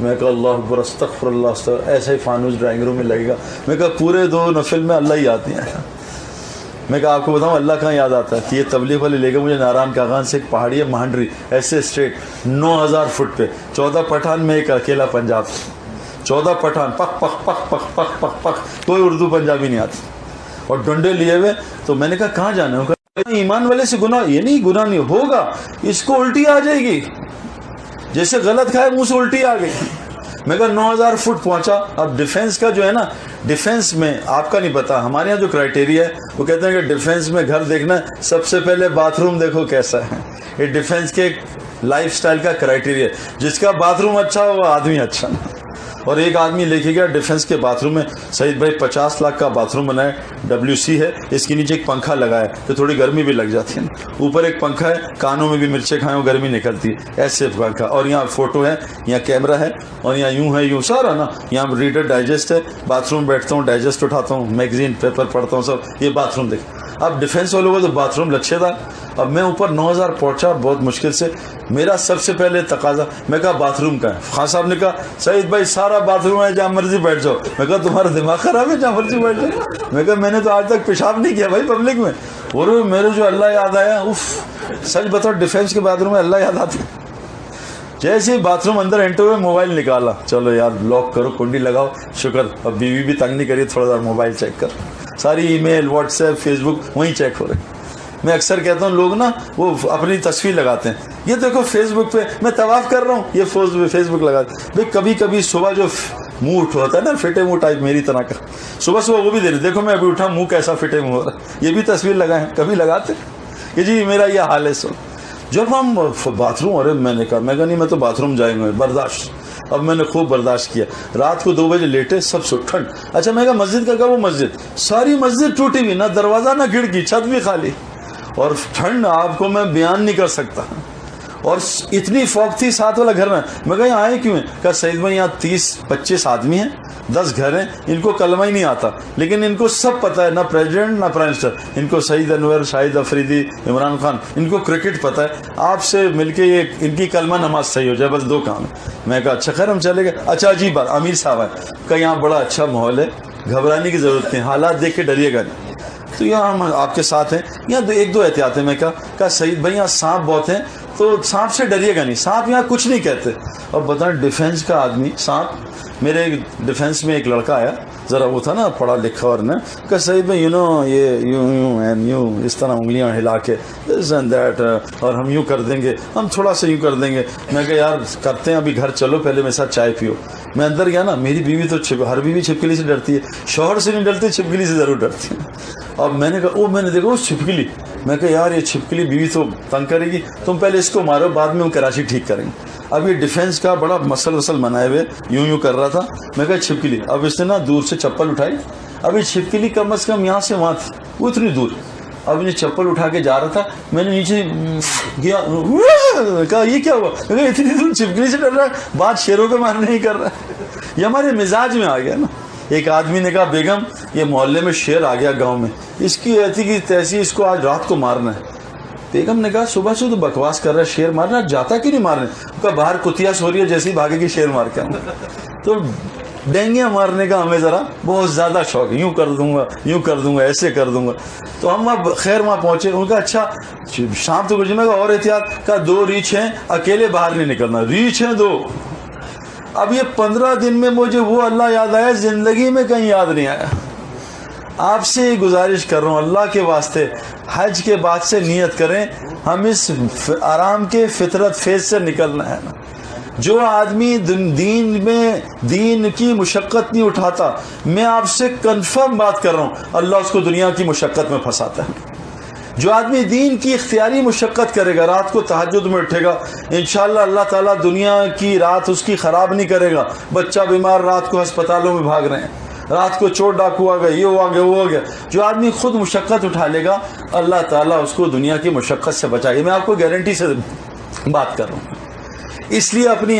میں کہا اللہ اکبر استغفر اللہ استغفر. ایسا ہی فانوس ڈرائنگ روم میں لگے گا. میں کہا پورے 2 نفل میں اللہ ہی یاد نہیں آیا. میں کہا آپ کو بتاؤں اللہ کہاں یاد آتا ہے کہ یہ تبلیغ والے لے گئے مجھے ناران کاغان سے, ایک پہاڑی ہے مہنڈری, ایسے اسٹریٹ 9000 فٹ پہ, 14 پٹھان میں ایک اکیلا پنجاب, 14 پٹھان پک پک پک پک پک پک پک, کوئی اردو پنجابی نہیں آتی, اور ڈنڈے لیے ہوئے. تو میں نے کہا کہاں جانا ہے؟ ایمان والے سے گناہ, یہ نہیں گناہ نہیں ہوگا, اس کو الٹی آ جائے گی, جیسے غلط کھائے منہ سے الٹی آ گئی. میں کہا 9000 فٹ پہنچا. اب ڈیفینس کا جو ہے نا, ڈیفینس میں آپ کا نہیں پتا, ہمارے یہاں جو کرائٹیریا ہے وہ کہتے ہیں کہ ڈیفینس میں گھر دیکھنا ہے سب سے پہلے باتھ روم دیکھو کیسا ہے. یہ ڈیفینس کے لائف سٹائل کا کرائٹیریا ہے, جس کا باتھ روم اچھا ہو وہ آدمی اچھا. اور ایک آدمی لے کے گیا ڈیفینس کے باتھ روم میں, سعید بھائی 50 لاکھ کا باتھ روم بنایا, WC ہے, اس کے نیچے ایک پنکھا لگایا تو تھوڑی گرمی بھی لگ جاتی ہے, اوپر ایک پنکھا ہے, کانوں میں بھی مرچیں کھائیں وہ گرمی نکلتی ہے, ایسے پنکھا, اور یہاں فوٹو ہے, یہاں کیمرہ ہے, اور یہاں یوں ہے یوں سارا نا, یہاں ریڈر ڈائجسٹ ہے, باتھ روم بیٹھتا ہوں ڈائجسٹ اٹھاتا ہوں, میگزین پیپر پڑھتا ہوں, سب یہ باتھ روم دیکھ. اب ڈیفینس والوں کو تو باتھ روم لچھے تھا. اب میں اوپر 9000 پہنچا بہت مشکل سے. میرا سب سے پہلے تقاضا, میں کہا باتھ روم کا ہے. خان صاحب نے کہا سعید بھائی سارا باتھ روم ہے, جہاں مرضی بیٹھ جاؤ. میں کہا تمہارا دماغ خراب ہے, جہاں مرضی بیٹھ جاؤ. میں کہا میں نے تو آج تک پیشاب نہیں کیا بھائی پبلک میں. اور میرے جو اللہ یاد آیا, اف سچ بتاؤ ڈیفینس کے باتھ روم میں اللہ یاد آتا. جیسے ہی باتھ روم اندر انٹر ہوئے موبائل نکالا, چلو یار لاک کرو کنڈی لگاؤ, شکر اب بیوی بھی تنگ نہیں کری, تھوڑا سا موبائل چیک کر, ساری ای میل واٹس ایپ فیس بک وہیں چیک ہو رہے. میں اکثر کہتا ہوں لوگ نا وہ اپنی تصویر لگاتے ہیں, یہ دیکھو فیس بک پہ میں طواف کر رہا ہوں, یہ فیس بک لگاتے ہیں. بھائی کبھی کبھی صبح جو منہ ہوتا ہے نا فٹے منہ ٹائپ میری طرح کا, صبح صبح وہ بھی دے رہے, دیکھو میں ابھی اٹھا منہ کیسا فٹے منہ ہو رہا ہے, یہ بھی تصویر لگائیں, کبھی لگاتے کہ جی میرا یہ حال ہے. سو جب ہم باتھ روم, ارے میں نے کہا نہیں میں تو باتھ روم جائیں گے برداشت. اب میں نے خوب برداشت کیا. رات کو 2 بجے لیٹے, سب سو ٹھنڈ. اچھا میں کہا مسجد کا وہ مسجد, ساری مسجد ٹوٹی ہوئی, نہ دروازہ نہ کھڑکی, چھت بھی خالی, اور ٹھنڈ آپ کو میں بیان نہیں کر سکتا. اور اتنی فوگ تھی, 7 والا گھر میں. میں کہا یہاں آئے کیوں ہیں؟ کہا سعید بھائی یہاں 30-25 آدمی ہیں, 10 گھر ہیں, ان کو کلمہ ہی نہیں آتا, لیکن ان کو سب پتہ ہے, نہ پریزیڈنٹ نہ پرائم منسٹر, ان کو سعید انور, شاہد افریدی, عمران خان, ان کو کرکٹ پتہ ہے. آپ سے مل کے یہ ان کی کلمہ نماز صحیح ہو جائے, بس 2 کام ہے. میں کہا اچھا خیر ہم چلے گئے. اچھا عجیب بات, امیر صاحب ہے, کہ یہاں بڑا اچھا ماحول ہے, گھبرانے کی ضرورت نہیں, حالات دیکھ کے ڈریے گا نہیں, تو یہاں ہم آپ کے ساتھ ہیں. یہاں 1-2 احتیاط ہیں. میں کہا سعید بھائی یہاں سانپ بہت ہیں, تو سانپ سے ڈریے گا نہیں, سانپ یہاں کچھ نہیں کہتے. اور بتائیں ڈیفینس کا آدمی سانپ. میرے ڈیفینس میں ایک لڑکا آیا, ذرا وہ تھا نا پڑھا لکھا, اور نے کہا سعید بھائی یہ یوں اینڈ یوں اس طرح انگلیاں ہلا کے دس اینڈ دیٹ, اور ہم یوں کر دیں گے, ہم تھوڑا سا یوں کر دیں گے. میں کہا یار کرتے ہیں, ابھی گھر چلو, پہلے میرے ساتھ چائے پیو. میں اندر گیا نا, میری بیوی تو ہر بیوی چھپکلی سے ڈرتی ہے, شوہر سے نہیں ڈرتی, چھپکلی سے ضرور ڈرتی ہے. اب میں نے کہا میں نے دیکھا وہ چھپکلی. میں کہا یار یہ چھپکلی بیوی تو تنگ کرے گی, تم پہلے اس کو مارو, بعد میں ہم کراچی ٹھیک کریں گے. اب یہ ڈیفینس کا بڑا مسل بنائے ہوئے یوں کر رہا تھا. میں کہا چھپکلی. اب اس نے نا دور سے چپل اٹھائی, اب یہ چھپکلی کم از کم یہاں سے وہاں تھی, وہ اتنی دور. اب یہ چپل اٹھا کے جا رہا تھا, میں نے نیچے گیا, کہا یہ کیا ہوا؟ میں کہا اتنی دور چھپکلی سے ڈر رہا ہے, بات شیروں کے مارنے نہیں کر رہا ہے. یہ ہمارے مزاج میں آ گیا نا. ایک آدمی نے کہا بیگم یہ محلے میں شیر آ گیا گاؤں میں, اس کی ایسی کی تیسی, اس کو آج رات کو مارنا ہے. بیگم نے کہا صبح سے تو بکواس کر رہا ہے, شیر مارنا, جاتا کیوں نہیں مارنے؟ کہا باہر کتیا سو رہی ہے, جیسے ہی بھاگے گی شیر مار کے. تو ڈینگیاں مارنے کا ہمیں ذرا بہت زیادہ شوق ہے, یوں کر دوں گا, یوں کر دوں گا, ایسے کر دوں گا. تو ہم اب خیر وہاں پہنچے. ان کا اچھا شام تو کچھ, میں کہا اور احتیاط. کہا 2 ریچھ ہیں, اکیلے باہر نہیں نکلنا, ریچھ ہیں 2. اب یہ 15 دن میں مجھے وہ اللہ یاد آیا, زندگی میں کہیں یاد نہیں آیا. آپ سے یہ گزارش کر رہا ہوں اللہ کے واسطے, حج کے بعد سے نیت کریں, ہم اس آرام کے فطرت فیض سے نکلنا ہے نا. جو آدمی دین کی مشقت نہیں اٹھاتا, میں آپ سے کنفرم بات کر رہا ہوں, اللہ اس کو دنیا کی مشقت میں پھنساتا ہے. جو آدمی دین کی اختیاری مشقت کرے گا, رات کو تہجد میں اٹھے گا, انشاءاللہ اللہ تعالیٰ دنیا کی رات اس کی خراب نہیں کرے گا. بچہ بیمار, رات کو ہسپتالوں میں بھاگ رہے ہیں, رات کو چور ڈاکو آ گئے, یہ ہو گیا, وہ ہو گیا. جو آدمی خود مشقت اٹھا لے گا, اللہ تعالیٰ اس کو دنیا کی مشقت سے بچائے گا. میں آپ کو گارنٹی سے بات کر رہا ہوں. اس لیے اپنی,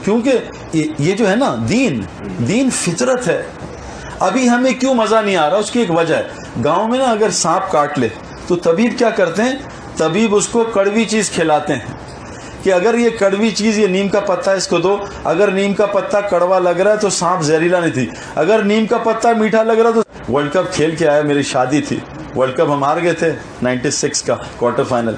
کیونکہ یہ جو ہے نا دین فطرت ہے. ابھی ہمیں کیوں مزہ نہیں آ رہا, اس کی ایک وجہ ہے. گاؤں میں نا اگر سانپ کاٹ لے تو طبیب کیا کرتے ہیں, طبیب اس کو کڑوی چیز کھلاتے ہیں کہ اگر یہ کڑوی چیز یہ نیم کا پتا اس کو دو, اگر نیم کا پتا کڑوا لگ رہا ہے تو سانپ زہریلا نہیں تھی, اگر نیم کا پتا میٹھا لگ رہا تو. ورلڈ کپ کھیل کے آیا, میری شادی تھی, ورلڈ کپ ہم ہار گئے تھے 96 کا کوارٹر فائنل,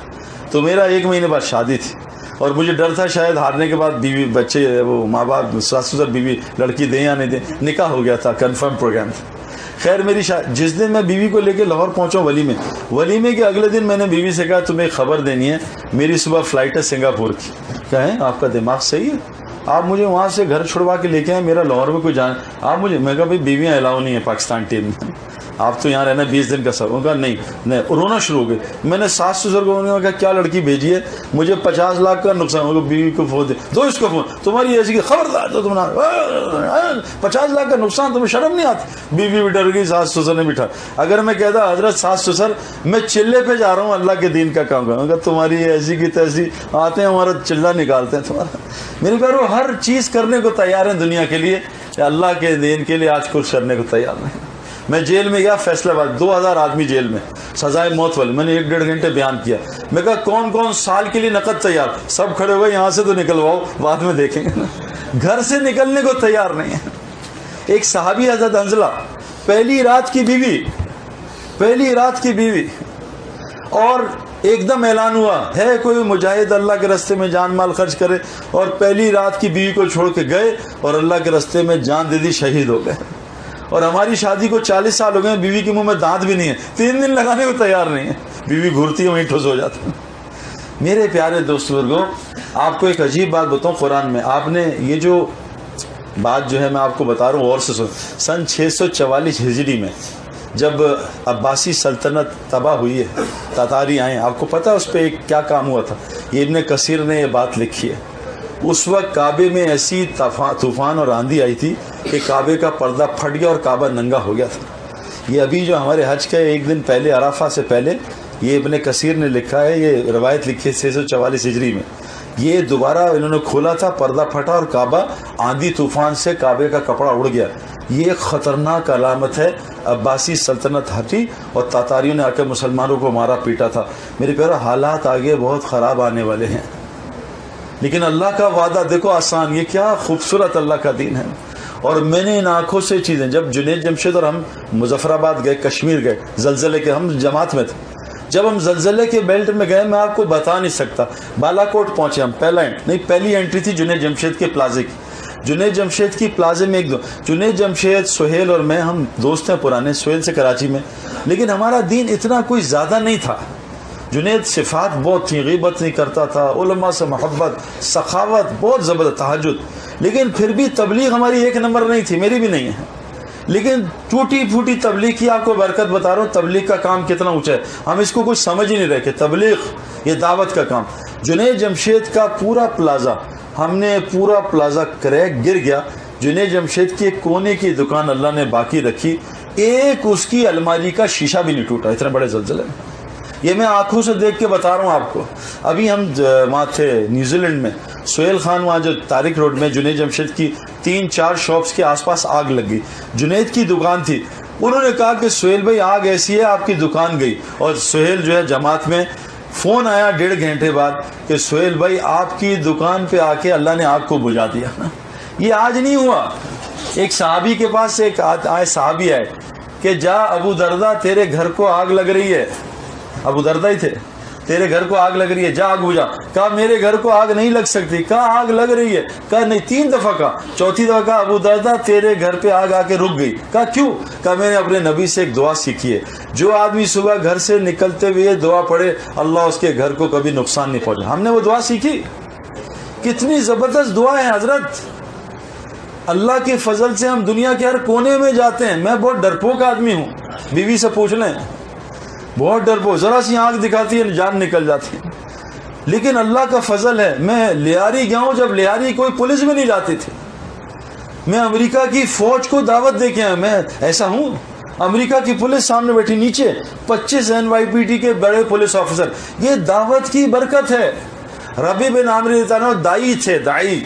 تو میرا 1 مہینے بعد شادی تھی, اور مجھے ڈر تھا شاید ہارنے کے بعد بیوی بچے وہ ماں باپ ساس سسر بیوی لڑکی دیں یا نہیں دیں. نکاح ہو گیا تھا, کنفرم پروگرام تھا. خیر میری جس دن میں بیوی کو لے کے لاہور پہنچا ولیمے کے اگلے دن میں نے بیوی سے کہا تمہیں خبر دینی ہے, میری صبح فلائٹ ہے سنگاپور کی. کہیں آپ کا دماغ صحیح ہے, آپ مجھے وہاں سے گھر چھڑوا کے لے کے آئے, میرا لاہور میں کوئی جانا, آپ مجھے, میں کہا بھائی بیویاں الاؤ نہیں ہے پاکستان ٹیم میں, آپ تو یہاں رہنا 20 دن کا سفر. انہوں نے کہا نہیں, رونا شروع ہو گئے. میں نے ساس سسر کو کہا کیا لڑکی بھیجی ہے, مجھے 50 لاکھ کا نقصان. بیوی کو فون دو اس کو فون, تمہاری ایسی خبردار تو تم 50 لاکھ کا نقصان, تمہیں شرم نہیں آتی. بیوی بھی ڈر گئی, ساس سسر نے بٹھا. اگر میں کہتا حضرت ساس سسر میں چلے پہ جا رہا ہوں اللہ کے دین کا کام کروں, تمہاری ایسی کی تیسی آتے ہیں ہمارا چلہ نکالتے ہیں تمہارا. میرے پیارو ہر چیز کرنے کو تیار ہیں دنیا کے لیے, اللہ کے دین کے لیے آج کچھ کرنے کو تیار نہیں. میں جیل میں گیا فیصلہ آباد, 2000 آدمی جیل میں, سزائے موت والے. میں نے 1-1.5 گھنٹے بیان کیا. میں کہا کون کون سال کے لیے نقد تیار, سب کھڑے ہوئے, یہاں سے تو نکلواؤ بعد میں دیکھیں گے. گھر سے نکلنے کو تیار نہیں ہے. ایک صحابی حضرت حنظلہ, پہلی رات کی بیوی, اور ایک دم اعلان ہوا ہے کوئی مجاہد اللہ کے راستے میں جان مال خرچ کرے, اور پہلی رات کی بیوی کو چھوڑ کے گئے اور اللہ کے راستے میں جان دے دی, شہید ہو گئے. اور ہماری شادی کو 40 سال ہو گئے, بیوی کے منہ میں دانت بھی نہیں ہے, 3 دن لگانے کو تیار نہیں ہے. بیوی گھرتی ہے وہیں ٹھوس ہو جاتا ہے. میرے پیارے دوست بزرگوں, آپ کو ایک عجیب بات بتاؤں, قرآن میں آپ نے یہ جو بات جو ہے میں آپ کو بتا رہا ہوں اور سے سن 644 ہجری میں جب عباسی سلطنت تباہ ہوئی ہے, تاتاری آئے, آپ کو پتہ اس پہ ایک کیا کام ہوا تھا؟ یہ ابن کثیر نے یہ بات لکھی ہے. اس وقت کعبے میں ایسی طوفان اور آندھی آئی تھی کہ کعبے کا پردہ پھٹ گیا اور کعبہ ننگا ہو گیا تھا. یہ ابھی جو ہمارے حج کا 1 دن پہلے, عرفہ سے پہلے, یہ ابن کثیر نے لکھا ہے, یہ روایت لکھی ہے 644 ہجری میں. یہ دوبارہ انہوں نے کھولا تھا, پردہ پھٹا اور کعبہ آندھی طوفان سے کعبے کا کپڑا اڑ گیا. یہ ایک خطرناک علامت ہے. عباسی سلطنت ہٹی اور تاتاریوں نے آ کے مسلمانوں کو مارا پیٹا تھا. میرے پیارو حالات آگے بہت خراب آنے والے ہیں, لیکن اللہ کا وعدہ دیکھو آسان, یہ کیا خوبصورت اللہ کا دین ہے. اور میں نے ان آنکھوں سے چیزیں, جب جنید جمشید اور ہم مظفر آباد گئے, کشمیر گئے, زلزلے کے, ہم جماعت میں تھے, جب ہم زلزلے کے بیلٹ میں گئے, میں آپ کو بتا نہیں سکتا. بالا کوٹ پہنچے ہم, پہلی انٹری تھی جنید جمشید کے پلازے کی. جنید جمشید کی پلازے میں جنید جمشید, سہیل اور میں, ہم دوست ہیں پرانے, سہیل سے کراچی میں, لیکن ہمارا دین اتنا کوئی زیادہ نہیں تھا. جنید صفات بہت تھی, غیبت نہیں کرتا تھا, علماء سے محبت, سخاوت بہت زبردست, تہجد, لیکن پھر بھی تبلیغ ہماری 1 نمبر نہیں تھی, میری بھی نہیں ہے. لیکن ٹوٹی پھوٹی تبلیغ کی آپ کو برکت بتا رہا ہوں. تبلیغ کا کام کتنا اونچا ہے, ہم اس کو کچھ سمجھ ہی نہیں رہے کہ تبلیغ یہ دعوت کا کام. جنید جمشید کا پورا پلازا, ہم نے پورا پلازا کریک گر گیا. جنید جمشید کی ایک کونے کی دکان اللہ نے باقی رکھی, ایک اس کی الماری کا شیشہ بھی نہیں ٹوٹا, اتنے بڑے زلزلے میں. یہ میں آنکھوں سے دیکھ کے بتا رہا ہوں آپ کو. ابھی ہم وہاں تھے نیوزی لینڈ میں, سہیل خان وہاں جو طارق روڈ میں جنید جمشید کی 3-4 شاپس کے آس پاس آگ لگ گئی. جنید کی دکان تھی, انہوں نے کہا کہ سہیل بھائی آگ ایسی ہے آپ کی دکان گئی. اور سہیل جو ہے جماعت میں, فون آیا 1.5 گھنٹے بعد کہ سہیل بھائی آپ کی دکان پہ آ کے اللہ نے آگ کو بجھا دیا. یہ آج نہیں ہوا. ایک صحابی کے پاس ایک صحابی آئے کہ جا ابو دردہ تیرے گھر کو آگ لگ رہی ہے, ابو دردہ ہی تھے, تیرے گھر کو آگ لگ رہی ہے, جا آگ بجھا. کہا میرے گھر کو آگ نہیں لگ سکتی. کہا آگ لگ رہی ہے. کہا نہیں, 3 دفعہ کہا, چوتھی دفعہ کہا ابو دردہ تیرے گھر پہ آگ آ کے رک گئی. کہا کیوں؟ کہا میں نے اپنے نبی سے ایک دعا سیکھی ہے, جو آدمی صبح گھر سے نکلتے ہوئے دعا پڑھے اللہ اس کے گھر کو کبھی نقصان نہیں پہنچا. ہم نے وہ دعا سیکھی. کتنی زبردست دعا ہے حضرت. اللہ کے فضل سے ہم دنیا کے ہر کونے میں جاتے ہیں. میں بہت ڈرپوک آدمی ہوں, بیوی سے پوچھ لیں, بہت ڈرپوک, ذرا سی آنکھ دکھاتی ہے جان نکل جاتی ہے. لیکن اللہ کا فضل ہے, میں لیاری گیا ہوں جب لیاری کوئی پولیس میں نہیں جاتی تھی. میں امریکہ کی فوج کو دعوت دے کے آیا, میں ایسا ہوں. امریکہ کی پولیس سامنے بیٹھی, نیچے 25 NYPD کے بڑے پولیس آفیسر. یہ دعوت کی برکت ہے. ربی بن عامر دائی تھے, دائی.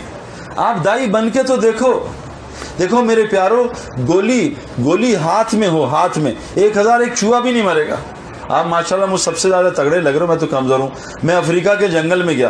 آپ دائی بن کے تو دیکھو میرے پیارو, گولی ہاتھ میں ہو, ہاتھ میں 1001 چوہا بھی نہیں مرے گا. آپ ماشاءاللہ مجھ سب سے زیادہ تگڑے لگ رہے ہو, میں تو کمزور ہوں. میں افریقہ کے جنگل میں گیا,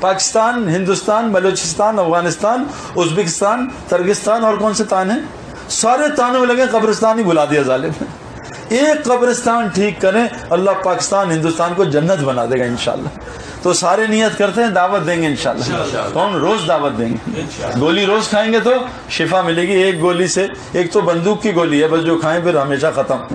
پاکستان، ہندوستان، بلوچستان، افغانستان، ازبکستان، ترکستان اور کون سے تان ہیں، سارے تانوں میں لگے، قبرستان ہی بلا دیا ظالم نے. ایک قبرستان ٹھیک کریں، اللہ پاکستان ہندوستان کو جنت بنا دے گا انشاءاللہ. تو سارے نیت کرتے ہیں دعوت دیں گے انشاءاللہ. کون؟ روز دعوت دیں گے. گولی روز کھائیں گے تو شفا ملے گی. ایک گولی سے، ایک تو بندوق کی گولی ہے بس، جو کھائیں پھر ہمیشہ ختم.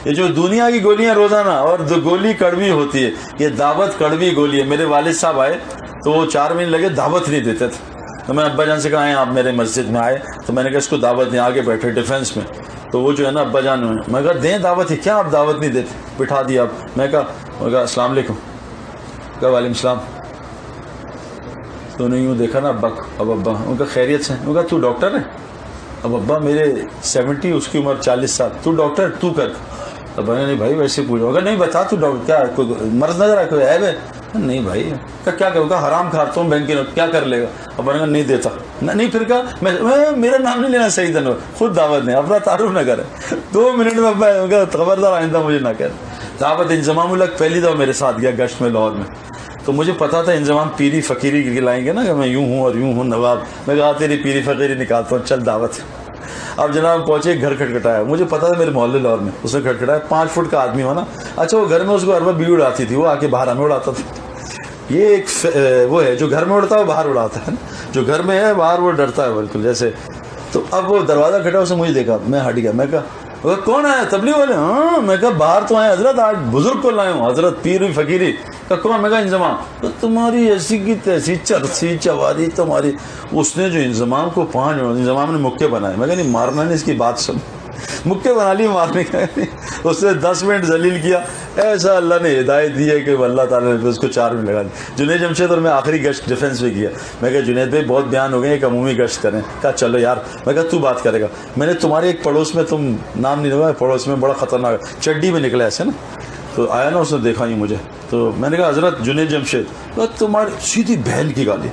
یہ جو دنیا کی گولیاں روزانہ، اور گولی کڑوی ہوتی ہے، یہ دعوت کڑوی گولی ہے. میرے والد صاحب آئے تو وہ 4 مہینے لگے، دعوت نہیں دیتے تھے. تو میں ابا جان سے کہا آپ میرے مسجد میں آئے، تو میں نے کہا اس کو دعوت دیں. آگے بیٹھے ڈیفینس میں، تو وہ جو ہے نا ابا جان میں کہا دیں دعوت ہی، کیا آپ دعوت نہیں دیتے؟ بٹھا دیا. آپ میں کہا السلام علیکم. کہا وعلیکم السلام. تو انہوں نے یوں دیکھا نا ابا کو. اب ابا ان کا خیریت سے. ان کا تو ڈاکٹر ہے؟ اب ابا میرے 70، اس کی عمر 40 سال. تو ڈاکٹر تو کر. ابا نے نہیں بھائی ویسے پوچھو. اگر نہیں بتا تو ڈاکٹر کیا کوئی مرض نظر آئے، کوئی عیب ہے؟ نہیں بھائی. کیا کروں گا؟ حرام کھاتا ہوں بینک کی نوٹ، کیا کر لے گا؟ ابا نے کہا نہیں دیتا. نہیں پھر کہا میں میرا نام نہیں لینا صحیح دن، خود دعوت نہیں، اپنا تعارف نہ کرے. 2 منٹ میں ابا خبردار آئندہ مجھے نہ کرے. دعوت انضمام الحق پہلی دفعہ میرے ساتھ گیا گشت میں لاہور میں. تو مجھے پتا تھا انضمام پیری فقیری کی لائیں گے نا کہ میں یوں ہوں اور یوں ہوں نواب. میں کہا تیری پیری فقیری نکالتا ہوں، چل دعوت. اب جناب پہنچے، گھر کھٹکھٹایا. مجھے پتا تھا میرے محلے لاہور میں، اس نے کھٹکھٹایا. 5 فٹ کا آدمی ہو نا. اچھا وہ گھر میں اس کو ہر بار بیوی اڑاتی تھی، وہ آ کے باہر ہمیں اڑاتا تھا. یہ ایک وہ ہے جو گھر میں اڑتا ہے وہ باہر اڑاتا ہے، جو گھر میں ہے باہر وہ ڈرتا ہے بالکل جیسے. تو اب وہ دروازہ کھٹا، اس نے مجھے دیکھا، میں ہٹ گیا. میں کہا کون آیا؟ تبلیغ والے. ہاں. میں کہا باہر تو آئے حضرت، آج بزرگ کو لائے ہوں، حضرت پیر فقیری. کہا کون؟ میں کہا انضمام. تو تمہاری ایسی کی تیسی چرسی چواری تمہاری. اس نے جو انضمام کو 5 انضمام نے مکے بنائے. میں کہا نہیں مارنا نہیں، اس کی بات سن. مکے بنا لی، مارنے کا. اس نے 10 منٹ ذلیل کیا. ایسا اللہ نے ہدایت دی ہے کہ اللہ تعالیٰ نے اس کو 4 منٹ لگا دی. جنید جمشید اور میں آخری گشت ڈیفینس میں کیا. میں کہا جنید بھائی بہت بیان ہو گئے، ایک عمومی گشت کریں. کہا چلو یار. میں کہا تو بات کرے گا. میں نے تمہارے ایک پڑوس میں، تم نام نہیں لگا، پڑوس میں بڑا خطرناک چڈی میں نکلا ایسے نا. تو آیا نا، اس نے دیکھا ہی مجھے. تو میں نے کہا حضرت جنید جمشید. تمہاری سیدھی بہن کی گالی.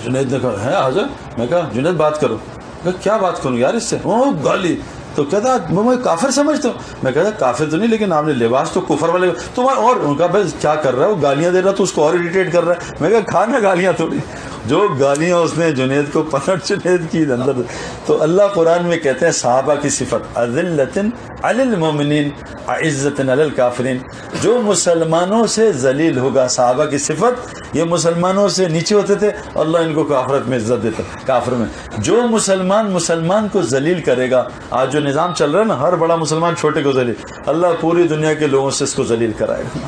جنید نے کہا ہے حضرت. میں کہا جنید بات کرو. کیا بات کروں یار اس سے؟ گالی. تو کہتا میں کافر سمجھتا ہوں. میں کہتا کافر تو نہیں، لیکن آپ نے لباس تو کفر والے تمہارا. اور ان کا بھائی کیا کر رہا ہے وہ؟ گالیاں دے رہا تو اس کو اور اریٹیٹ کر رہا ہے. میں کہا کھانا گالیاں تھوڑی، جو گالیاں اس نے جنید کو پنٹ جنید کی اندر. تو اللہ قرآن میں کہتے ہیں صحابہ کی صفت اذلۃ علی المؤمنین عزۃ علی الکافرین. جو مسلمانوں سے ذلیل ہوگا، صحابہ کی صفت، یہ مسلمانوں سے نیچے ہوتے تھے، اللہ ان کو کافرت میں عزت دیتا. کافر میں جو مسلمان کو ذلیل کرے گا، آج جو نظام چل رہا ہے نا، ہر بڑا مسلمان چھوٹے کو ذلیل، اللہ پوری دنیا کے لوگوں سے اس کو ذلیل کرائے گا.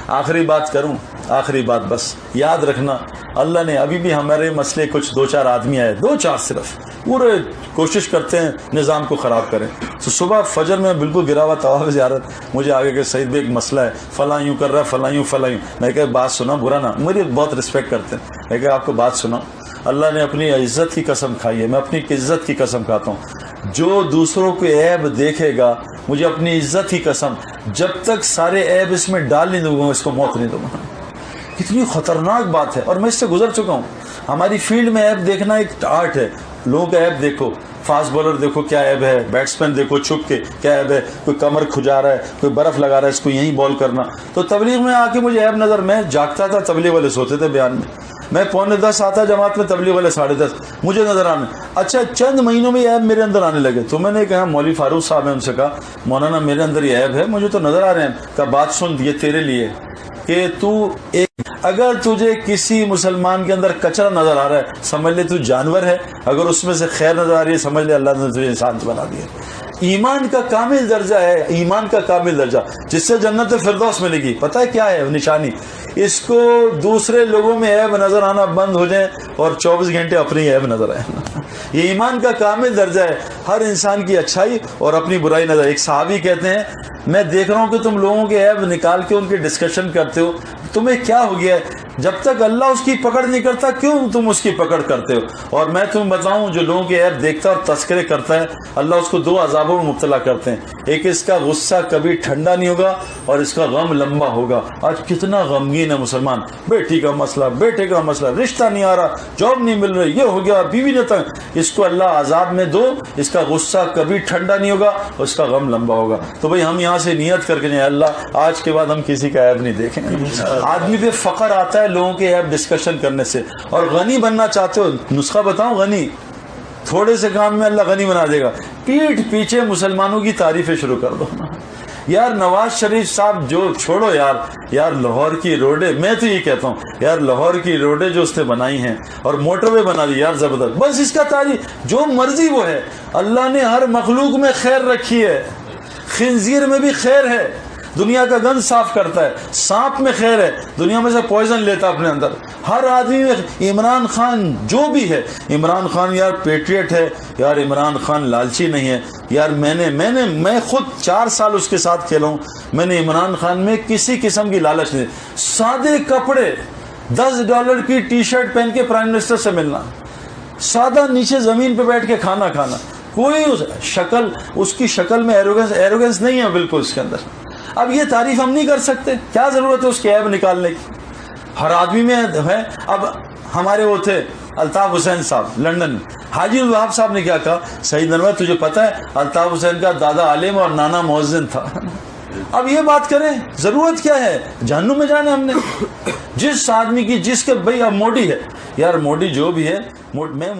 آخری بات کروں، آخری بات بس یاد رکھنا، اللہ نے ابھی بھی ہمارے مسئلے کچھ 2-4 آدمی آئے، 2-4 صرف، پورے کوشش کرتے ہیں نظام کو خراب کریں. تو صبح فجر میں بالکل گرا ہوا طواف زیارت، مجھے آگے کہ سعید بھائی ایک مسئلہ ہے، فلاں یوں کر رہا ہے، فلاں یوں فلاں یوں. میں کہا بات سنا، برا نہ، میری بہت رسپیکٹ کرتے ہیں. میں کہا آپ کو بات سنا، اللہ نے اپنی عزت کی قسم کھائی ہے، میں اپنی عزت کی قسم کھاتا ہوں. جو دوسروں کو عیب دیکھے گا، مجھے اپنی عزت کی قسم، جب تک سارے عیب اس میں ڈال نہیں دوں گا، اس کو موت نہیں دوں گا. کتنی خطرناک بات ہے، اور میں اس سے گزر چکا ہوں. ہماری فیلڈ میں عیب دیکھنا ایک آرٹ ہے. لوگوں کا عیب دیکھو، فاسٹ بولر دیکھو کیا عیب ہے، بیٹسمین دیکھو چھپ کے کیا عیب ہے، کوئی کمر کھجا رہا ہے، کوئی برف لگا رہا ہے، اس کو یہیں بال کرنا. تو تبلیغ میں آ کے مجھے عیب نظر، میں جاگتا تھا، تبلیغ والے سوتے تھے بیان میں 9:45 آتا جماعت میں، تبلیغ والے 10:30 مجھے نظر آنے. اچھا چند مہینوں میں یہ عیب میرے اندر آنے لگے. تو میں نے کہا مولوی فاروق صاحب نے ان سے کہا مولانا میرے اندر یہ عیب ہے، مجھے تو نظر آ رہے ہیں. کہا بات سن، یہ تیرے لیے کہ تو اگر تجھے کسی مسلمان کے اندر کچرا نظر آ رہا ہے، سمجھ لے تو جانور ہے، اگر اس میں سے خیر نظر آ رہی ہے، سمجھ لے اللہ نے تجھے انسان بنا دیا. ایمان کا کامل درجہ ہے، ایمان کا کامل درجہ جس سے جنت فردوس ملے گی. پتہ ہے کیا ہے نشانی؟ اس کو دوسرے لوگوں میں عیب نظر آنا بند ہو جائیں اور 24 گھنٹے اپنی عیب نظر آئے. یہ ایمان کا کامل درجہ ہے، ہر انسان کی اچھائی اور اپنی برائی نظر. ایک صحابی کہتے ہیں میں دیکھ رہا ہوں کہ تم لوگوں کے عیب نکال کے ان کی ڈسکشن کرتے ہو، تمہیں کیا ہو گیا ہے؟ جب تک اللہ اس کی پکڑ نہیں کرتا کیوں تم اس کی پکڑ کرتے ہو؟ اور میں تمہیں بتاؤں جو لوگوں کے عیب دیکھتا اور تذکرے کرتا ہے، اللہ اس کو 2 عذابوں میں مبتلا کرتے ہیں. ایک اس کا غصہ کبھی ٹھنڈا نہیں ہوگا اور اس کا غم لمبا ہوگا. آج کتنا غمگین ہے مسلمان، بیٹی کا مسئلہ، بیٹے کا مسئلہ، رشتہ نہیں آ رہا، جاب نہیں مل رہی، یہ ہو گیا، بیوی نے تنگ. اس کو اللہ عذاب میں دو، اس کا غصہ کبھی ٹھنڈا نہیں ہوگا اور اس کا غم لمبا ہوگا. تو بھئی ہم یہاں سے نیت کر کے جائیں اللہ آج کے بعد ہم کسی کا عیب نہیں دیکھیں. آدمی پہ فخر آتا ہے ہے لوگوں کے ایپ ڈسکشن کرنے سے. اور غنی بننا چاہتے ہو, نسخہ بتاؤں غنی, تھوڑے سے کام میں اللہ غنی بنا دے گا. پیٹھ پیچھے مسلمانوں کی تعریفیں شروع کر دو. یار نواز شریف صاحب جو چھوڑو یار لاہور کی روڈیں, میں تو یہ کہتا ہوں یار لاہور کی روڈیں جو اس نے بنائی ہیں اور موٹر وے بنا دی یار زبردست. بس اس کا تعریف جو مرضی وہ ہے. اللہ نے ہر مخلوق میں خیر رکھی ہے. خنزیر میں بھی خیر ہے, دنیا کا گند صاف کرتا ہے. سانپ میں خیر ہے, دنیا میں سے پوائزن لیتا اپنے اندر. ہر آدمی میں. عمران خان جو بھی ہے, عمران خان یار پیٹریٹ ہے یار, عمران خان لالچی نہیں ہے یار. میں خود 4 سال اس کے ساتھ کھیلا ہوں. میں نے عمران خان میں کسی قسم کی لالچ نہیں. سادے کپڑے, $10 کی ٹی شرٹ پہن کے پرائم منسٹر سے ملنا, سادہ نیچے زمین پہ بیٹھ کے کھانا کھانا. کوئی شکل, اس کی شکل میں ایروگنس نہیں ہے بالکل اس کے اندر. اب یہ تعریف ہم نہیں کر سکتے, کیا ضرورت ہے اس کے عیب نکالنے کی؟ ہر آدمی میں ہے. اب ہمارے وہ تھے الطاف حسین صاحب لندن میں, حاجی الوہاب صاحب نے کیا کہا, سعید انور تجھے پتہ ہے الطاف حسین کا دادا عالم اور نانا مؤذن تھا. اب یہ بات کریں, ضرورت کیا ہے؟ جہنم میں جانا ہم نے. جس آدمی کی جس کے بھائی اب موڈی ہے یار, موڈی جو بھی ہے, میں